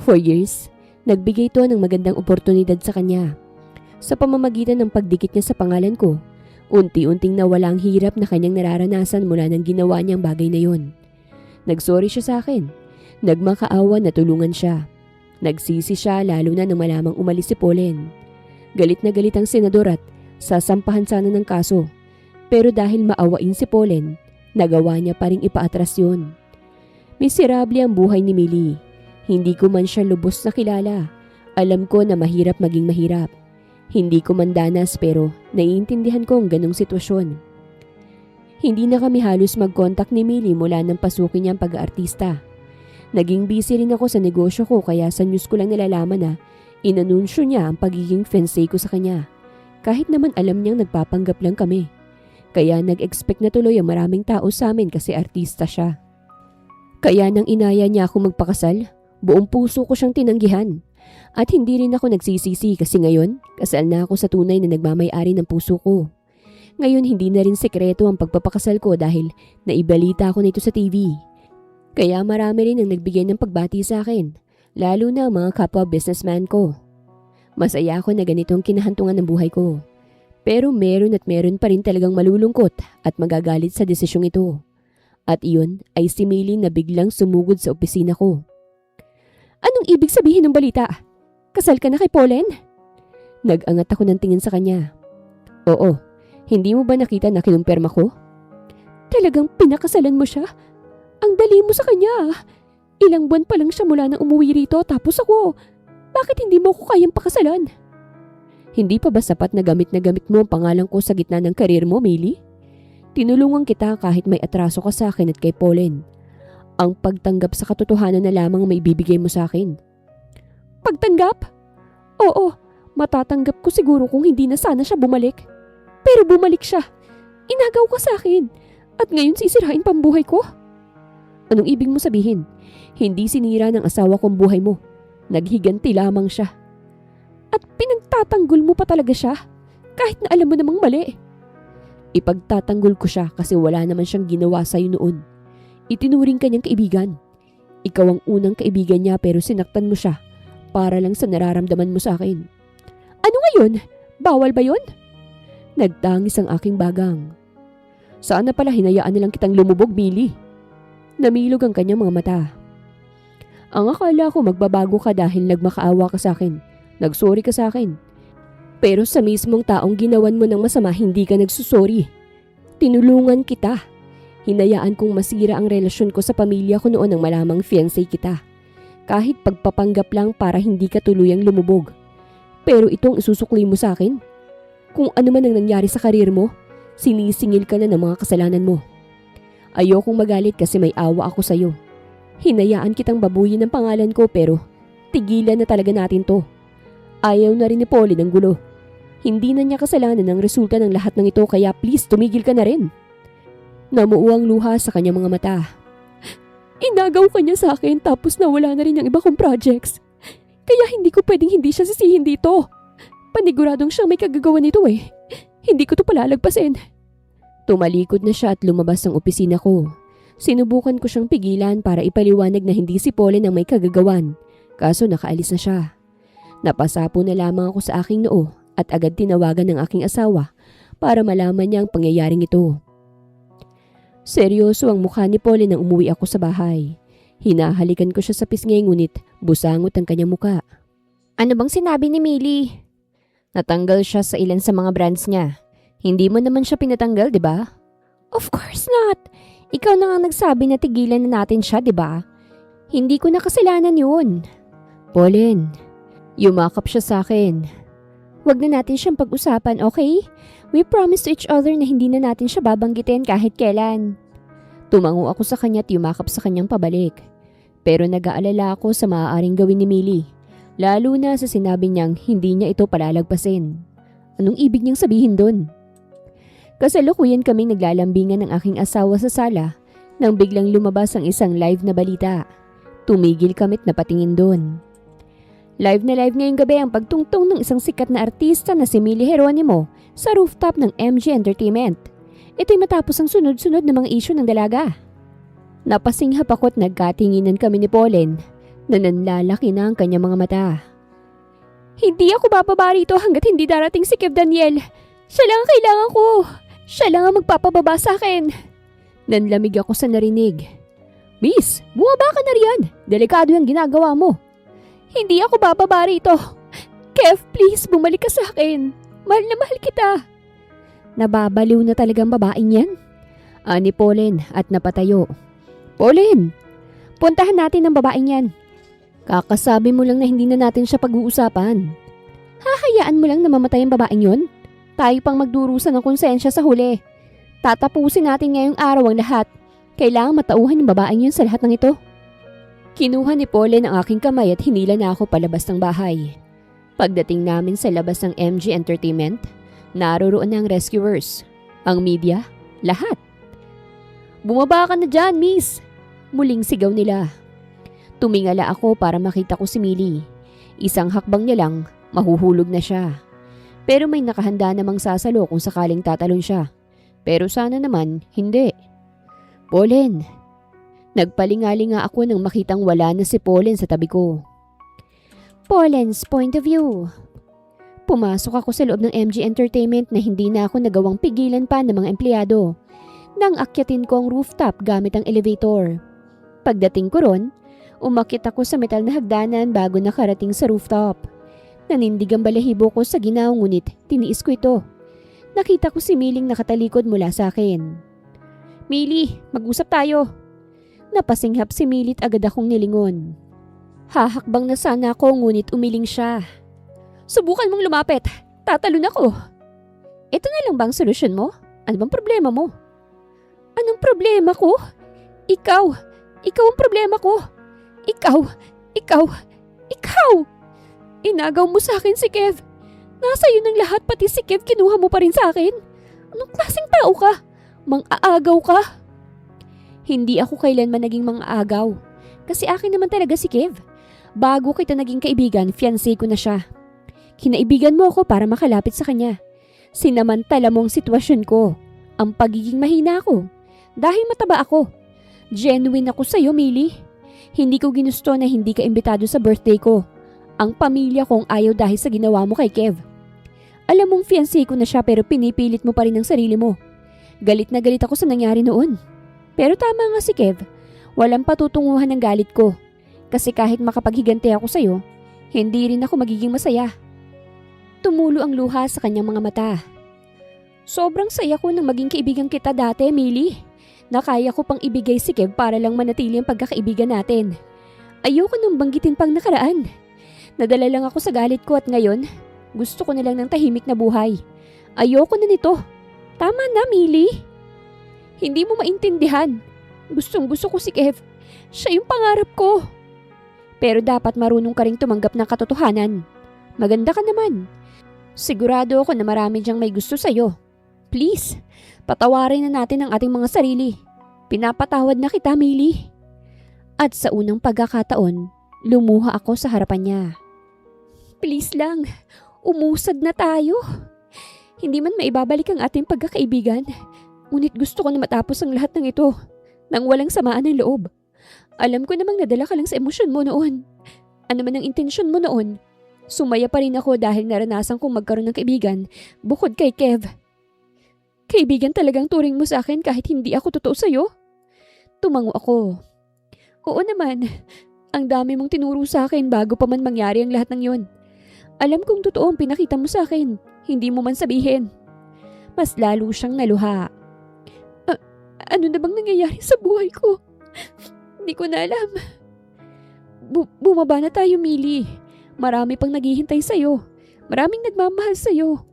For years, nagbigay ito ng magandang oportunidad sa kanya. Sa pamamagitan ng pagdikit niya sa pangalan ko, unti-unting nawala ang hirap na kanyang nararanasan mula ng ginawa niyang bagay na yon. Nagsorry siya sa akin. Nagmakaawa na tulungan siya. Nagsisi siya lalo na nang malamang umalis si Pauline. Galit na galit ang senador at sasampahan sana ng kaso. Pero dahil maawain si Pauline, nagawa niya pa ring ipaatras yun. Miserable ang buhay ni Millie. Hindi ko man siya lubos na kilala. Alam ko na mahirap maging mahirap. Hindi ko man danas pero naiintindihan ko ang ganong sitwasyon. Hindi na kami halos mag-contact ni Millie mula nang pasukin niya ang pag-aartista. Naging busy rin ako sa negosyo ko kaya sa news ko lang nalalaman na inanunsyo niya ang pagiging fiancé ko sa kanya. Kahit naman alam niyang nagpapanggap lang kami. Kaya nag-expect na tuloy ang maraming tao sa amin kasi artista siya. Kaya nang inaya niya ako magpakasal, buong puso ko siyang tinanggihan. At hindi rin ako nagsisisi kasi ngayon, kasal na ako sa tunay na nagmamay-ari ng puso ko. Ngayon hindi na rin sekreto ang pagpapakasal ko dahil naibalita ako nito sa TV. Kaya marami rin ang nagbigay ng pagbati sa akin, lalo na ang mga kapwa businessman ko. Masaya ako na ganito ang kinahantungan ng buhay ko. Pero meron pa rin talagang malulungkot at magagalit sa desisyong ito. At iyon ay si Millie na biglang sumugod sa opisina ko. Anong ibig sabihin ng balita? Kasal ka na kay Pauline? Nag-angat ako ng tingin sa kanya. Oo. Hindi mo ba nakita na kinumpirma ko? Talagang pinakasalan mo siya? Ang dali mo sa kanya. Ilang buwan pa lang siya mula na umuwi rito tapos ako. Bakit hindi mo ko kayang pakasalan? Hindi pa ba sapat na gamit mo ang pangalan ko sa gitna ng karir mo, Millie? Tinulungan kita kahit may atraso ka sa akin at kay Pauline. Ang pagtanggap sa katotohanan na lamang may ibibigay mo sa akin. Pagtanggap? Oo, matatanggap ko siguro kung hindi na sana siya bumalik. Pero bumalik siya. Inagaw ka sa akin. At ngayon sisirain pa ang buhay ko? Anong ibig mo sabihin? Hindi sinira ng asawa kong buhay mo. Naghiganti lamang siya. At pinagtatanggol mo pa talaga siya? Kahit na alam mo namang mali. Ipagtatanggol ko siya kasi wala naman siyang ginawa sa'yo noon. Itinuring ka niyang kaibigan. Ikaw ang unang kaibigan niya pero sinaktan mo siya para lang sa nararamdaman mo sa akin. Ano ngayon? Bawal ba yun? Nagtangis ang aking bagang. Sana pala hinayaan nilang kitang lumubog, Millie. Namilog ang kanyang mga mata. Ang akala ko magbabago ka dahil nagmakaawa ka sa akin. Nagsorry ka sa akin. Pero sa mismong taong ginawan mo ng masama, hindi ka nagsusorry. Tinulungan kita. Hinayaan kong masira ang relasyon ko sa pamilya ko noon nang malamang fiancé kita. Kahit pagpapanggap lang para hindi ka tuluyang lumubog. Pero itong isusukli mo sa akin? Kung ano man ang nangyari sa karir mo, sinisingil ka na ng mga kasalanan mo. Ayokong magalit kasi may awa ako sa'yo. Hinayaan kitang babuyin ng pangalan ko pero tigilan na talaga natin to. Ayaw na rin ni Pauline ng gulo. Hindi na niya kasalanan ang resulta ng lahat ng ito kaya please tumigil ka na rin. Namuuang luha sa kanyang mga mata. Inagaw ka niya sa akin tapos nawala na rin ang iba kong projects. Kaya hindi ko pwedeng hindi siya sisihin dito. Paniguradong siyang may kagagawa nito eh. Hindi ko to palalagpasin. Tumalikod na siya at lumabas ng opisina ko. Sinubukan ko siyang pigilan para ipaliwanag na hindi si Pauline ang may kagagawan. Kaso nakaalis na siya. Napasapo na lamang ako sa aking noo at agad tinawagan ng aking asawa para malaman niya ang pangyayaring ito. Seryoso ang mukha ni Pauline nang umuwi ako sa bahay. Hinahalikan ko siya sa pisngi ngunit busangot ang kanyang muka. Ano bang sinabi ni Millie? Natanggal siya sa ilan sa mga brands niya. Hindi mo naman siya pinatanggal, di ba? Of course not. Ikaw na nga nagsabi na tigilan na natin siya, di ba? Hindi ko na kasalanan yun. Pauline, yumakap siya sa akin. Huwag na natin siyang pag-usapan, okay? We promise to each other na hindi na natin siya babanggitin kahit kailan. Tumango ako sa kanya at yumakap sa kanyang pabalik. Pero nag-aalala ako sa maaaring gawin ni Millie. Lalo na sa sinabi niyang hindi niya ito palalagpasin. Anong ibig niyang sabihin doon? Kasalukuyan kaming naglalambingan ng aking asawa sa sala nang biglang lumabas ang isang live na balita. Tumigil kami't napatingin doon. Live na live ngayong gabi ang pagtungtong ng isang sikat na artista na si Millie Jeronimo sa rooftop ng MG Entertainment. Ito'y matapos ang sunod-sunod na mga isyu ng dalaga. Napasinghap ako at nagkatinginan kami ni Pauline na nanlalaki na ang kanyang mga mata. Hindi ako bababa rito hanggat hindi darating si Kev Daniel. Siya lang ang kailangan ko. Siya lang ang magpapababa sa akin. Nanlamig ako sa narinig. Miss, bumaba ka na riyan. Delikado yung ginagawa mo. Hindi ako bababa rito. Kev, please, bumalik ka sa akin. Mahal na mahal kita. Nababaliw na talagang babaeng yan. Ani Pauline at napatayo. Pauline, puntahan natin ang babaeng yan. Kakasabi mo lang na hindi na natin siya pag-uusapan. Hahayaan mo lang na mamatay ang babaeng yun? Tayo pang magdurusa ng konsensya sa huli. Tatapusin natin ngayong araw ang lahat. Kailangang matauhan yung babaeng yun sa lahat ng ito. Kinuha ni Pauline ang aking kamay at hinila na ako palabas ng bahay. Pagdating namin sa labas ng MG Entertainment, naroroon na ang rescuers, ang media, lahat. Bumaba ka na dyan, miss! Muling sigaw nila. Tumingala ako para makita ko si Millie. Isang hakbang niya lang, mahuhulog na siya. Pero may nakahanda namang sasalo kung sakaling tatalon siya. Pero sana naman, hindi. Pauline. Nagpalingali nga ako nang makitang wala na si Pauline sa tabi ko. Pauline's point of view. Pumasok ako sa loob ng MG Entertainment na hindi na ako nagawang pigilan pa ng mga empleyado. Nang akyatin ko ang rooftop gamit ang elevator. Pagdating ko ron, umakyat ako sa metal na hagdanan bago nakarating sa rooftop. Nanindig ang balahibo ko sa ginaw ngunit tiniis ko ito. Nakita ko si Millie nakatalikod mula sa akin. Millie, mag-usap tayo. Napasinghap si Millie at agad akong nilingon. Hahakbang na sana ako ngunit umiling siya. Subukan mong lumapit. Tatalon ako. Ito na lang bang solusyon mo? Ano bang problema mo? Anong problema ko? Ikaw ang problema ko. Ikaw! Inagaw mo sa akin si Kev. Nasa iyo ng lahat, pati si Kev kinuha mo pa rin sa akin. Anong klaseng tao ka? Mang-aagaw ka? Hindi ako kailanman naging mang-aagaw. Kasi akin naman talaga si Kev. Bago kita naging kaibigan, fiancé ko na siya. Kinaibigan mo ako para makalapit sa kanya. Sinamantala mo ang sitwasyon ko. Ang pagiging mahina ko. Dahil mataba ako. Genuine ako sa'yo, Millie. Hindi ko ginusto na hindi ka imbitado sa birthday ko. Ang pamilya kong ayaw dahil sa ginawa mo kay Kev. Alam mong fiancé ko na siya pero pinipilit mo pa rin ang sarili mo. Galit na galit ako sa nangyari noon. Pero tama nga si Kev. Walang patutunguhan ng galit ko. Kasi kahit makapaghiganti ako sa'yo, hindi rin ako magiging masaya. Tumulo ang luha sa kanyang mga mata. Sobrang saya ko nang maging kaibigan kita dati, Millie. Na kaya ko pang ibigay si Kev para lang manatili ang pagkakaibigan natin. Ayoko nang banggitin pang nakaraan. Nadala lang ako sa galit ko at ngayon, gusto ko na lang ng tahimik na buhay. Ayoko na nito. Tama na, Millie. Hindi mo maintindihan. Gustong gusto ko si Kev. Siya yung pangarap ko. Pero dapat marunong ka ring tumanggap ng katotohanan. Maganda ka naman. Sigurado ako na marami diyang may gusto sa'yo. Please, patawarin na natin ang ating mga sarili. Pinapatawad na kita, Millie. At sa unang pagkakataon, lumuha ako sa harapan niya. Please lang, umusad na tayo. Hindi man maibabalik ang ating pagkakaibigan. Ngunit gusto ko na matapos ang lahat ng ito nang walang samaan ng loob. Alam ko namang nadala ka lang sa emosyon mo noon. Ano man ang intensyon mo noon, sumaya pa rin ako dahil naranasan kong magkaroon ng kaibigan bukod kay Kev. Kaibigan talagang turing mo sa akin kahit hindi ako totoo sa'yo? Tumango ako. Oo naman. Ang dami mong tinuro sa akin bago pa man mangyari ang lahat ng yon. Alam kong totoo ang pinakita mo sa akin. Hindi mo man sabihin. Mas lalo siyang naluha. Ano na bang nangyayari sa buhay ko? Hindi ko na alam. Bumaba na tayo, Millie. Marami pang naghihintay sa'yo. Maraming nagmamahal sa'yo.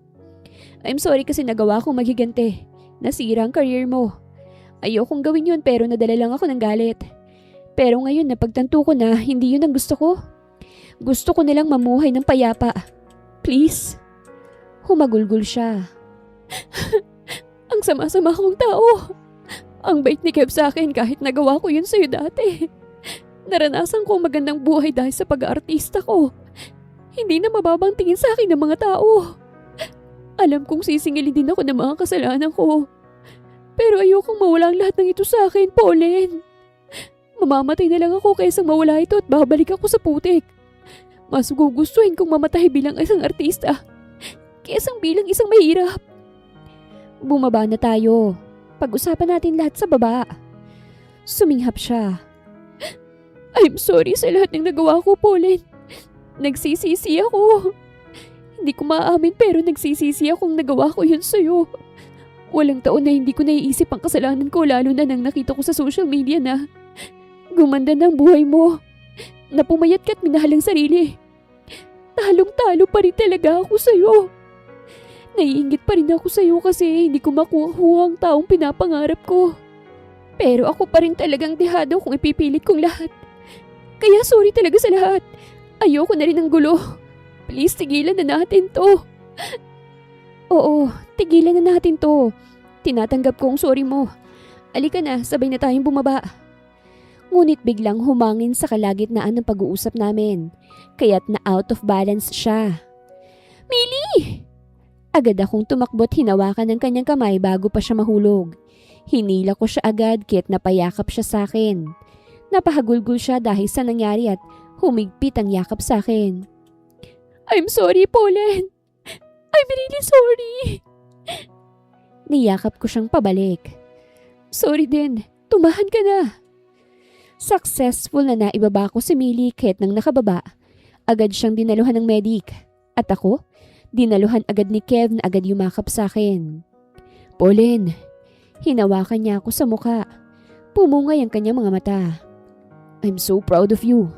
I'm sorry kasi nagawa kong maghigante. Nasira ang career mo. Ayokong gawin yun pero nadala lang ako ng galit. Pero ngayon napagtanto ko na hindi yun ang gusto ko. Gusto ko nilang mamuhay ng payapa. Please. Humagulgol siya. Ang sama-sama kong tao. Ang bait ni Kev sa akin kahit nagawa ko yun sa'yo dati. Naranasan ko ang magandang buhay dahil sa pag-aartista ko. Hindi na mababang tingin sa akin ng mga tao. Alam kong sisingilin din ako ng mga kasalanan ko. Pero ayokong mawala ang lahat ng ito sa akin, Pauline. Mamamatay na lang ako kaysa mawala ito at babalik ako sa putik. Mas gugustuhin kong mamatay bilang isang artista kaysa bilang isang mahirap. Bumaba na tayo. Pag-usapan natin lahat sa baba. Suminghap siya. I'm sorry sa lahat ng nagawa ko, Pauline. Nagsisisi ako. Hindi ko maamin pero nagsisisi akong nagawa ko yun sa'yo. Walang taon na hindi ko naiisip ang kasalanan ko lalo na nang nakita ko sa social media na gumanda ng buhay mo. Na pumayat ka't minahal ang sarili. Talong-talo pa rin talaga ako sa'yo. Naiingit pa rin ako sa'yo kasi hindi ko makuha ang taong pinapangarap ko. Pero ako pa rin talagang dehado kung ipipilit kong lahat. Kaya sorry talaga sa lahat. Ayoko na rin ng gulo. Please, tigilan na natin to. Oo, tigilan na natin to. Tinatanggap ko ang sorry mo. Alika na, sabay na tayong bumaba. Ngunit biglang humangin sa kalagitnaan ng pag-uusap namin. Kaya't na out of balance siya. Millie! Agad akong tumakbo't hinawakan ng kanyang kamay bago pa siya mahulog. Hinila ko siya agad kaya't napayakap siya sa akin. Napahagulgol siya dahil sa nangyari at humigpit ang yakap sa akin. I'm sorry, Pauline. I'm really sorry. Niyakap ko siyang pabalik. Sorry din, tumahan ka na. Successful na naibaba ko si Millie kaya't nang nakababa, agad siyang dinaluhan ng medic. At ako, dinaluhan agad ni Kev na agad yumakap sa akin. Pauline, hinawakan niya ako sa muka. Pumungay ang kanyang mga mata. I'm so proud of you.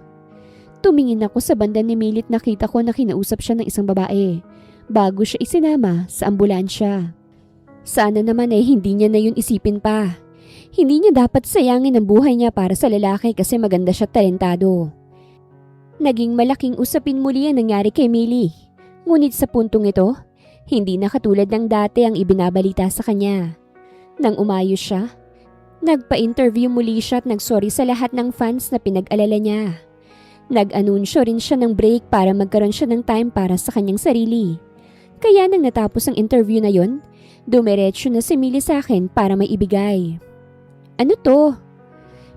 Tumingin ako sa banda ni Millie at nakita ko na kinausap siya ng isang babae bago siya isinama sa ambulansya. Sana naman hindi niya na yun isipin pa. Hindi niya dapat sayangin ang buhay niya para sa lalaki kasi maganda siya at talentado. Naging malaking usapin muli ang nangyari kay Millie. Ngunit sa puntong ito, hindi na katulad ng dati ang ibinabalita sa kanya. Nang umayos siya, nagpa-interview muli siya at nagsorry sa lahat ng fans na pinag-alala niya. Nag-anunsyo rin siya ng break para magkaroon siya ng time para sa kanyang sarili. Kaya nang natapos ang interview na yon, dumiretso na si Millie sa akin para may ibigay. Ano to?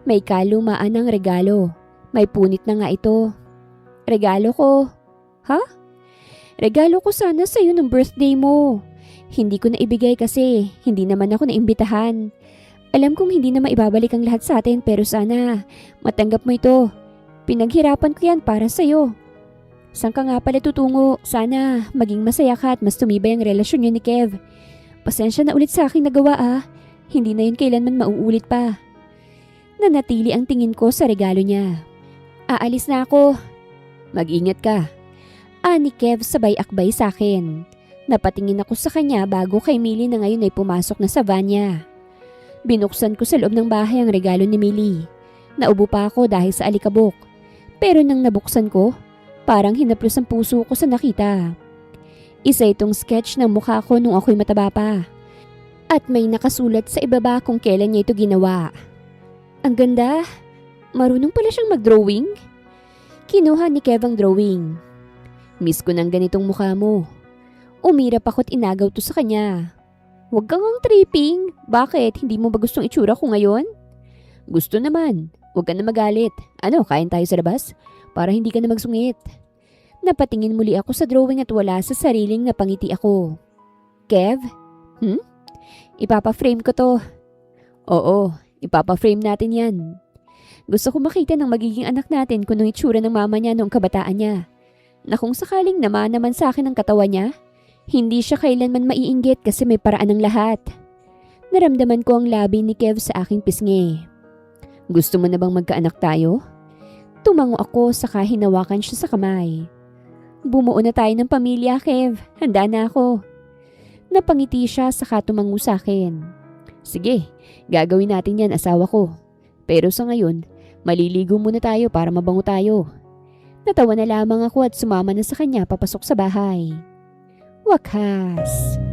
May kalumaan ng regalo. May punit na nga ito. Regalo ko. Ha? Regalo ko sana sa'yo ng birthday mo. Hindi ko na ibigay kasi hindi naman ako naimbitahan. Alam kong hindi na maibabalik ang lahat sa atin pero sana matanggap mo ito. Pinaghirapan ko yan para sa'yo. Saan ka nga pala tutungo? Sana maging masaya ka at mas tumibay ang relasyon niyo ni Kev. Pasensya na ulit sa aking nagawa Hindi na yun kailanman mauulit pa. Nanatili ang tingin ko sa regalo niya. Aalis na ako. Mag-ingat ka. Ni Kev sabay akbay sa akin. Napatingin ako sa kanya bago kay Millie na ngayon ay pumasok na sa van niya. Binuksan ko sa loob ng bahay ang regalo ni Millie. Naubo pa ako dahil sa alikabok. Pero nang nabuksan ko, parang hinaplos ang puso ko sa nakita. Isa itong sketch ng mukha ko nung ako'y mataba pa. At may nakasulat sa ibaba kung kailan niya ito ginawa. Ang ganda. Marunong pala siyang mag-drawing. Kinuha ni Kev ang drawing. Miss ko ng ganitong mukha mo. Umirap ako't inagaw to sa kanya. Huwag kang ang tripping. Bakit? Hindi mo ba gustong itsura ko ngayon? Gusto naman. Huwag ka na magalit. Ano, kain tayo sa labas? Para hindi ka na magsungit. Napatingin muli ako sa drawing at wala sa sariling napangiti ako. Kev? Ipapa-frame ko to. Oo, ipapa-frame natin yan. Gusto ko makita ng magiging anak natin kung anong itsura ng mama niya noong kabataan niya. Na kung sakaling naman sa akin ang katawan niya, hindi siya kailanman maiinggit kasi may paraan ng lahat. Naramdaman ko ang labi ni Kev sa aking pisngi. Gusto mo na bang magkaanak tayo? Tumango ako saka hinawakan siya sa kamay. Bumuo na tayo ng pamilya, Kev. Handa na ako. Napangiti siya saka tumango sa akin. Sige, gagawin natin yan, asawa ko. Pero sa ngayon, maliligo muna tayo para mabango tayo. Natawa na lamang ako at sumama na sa kanya papasok sa bahay. Wakas.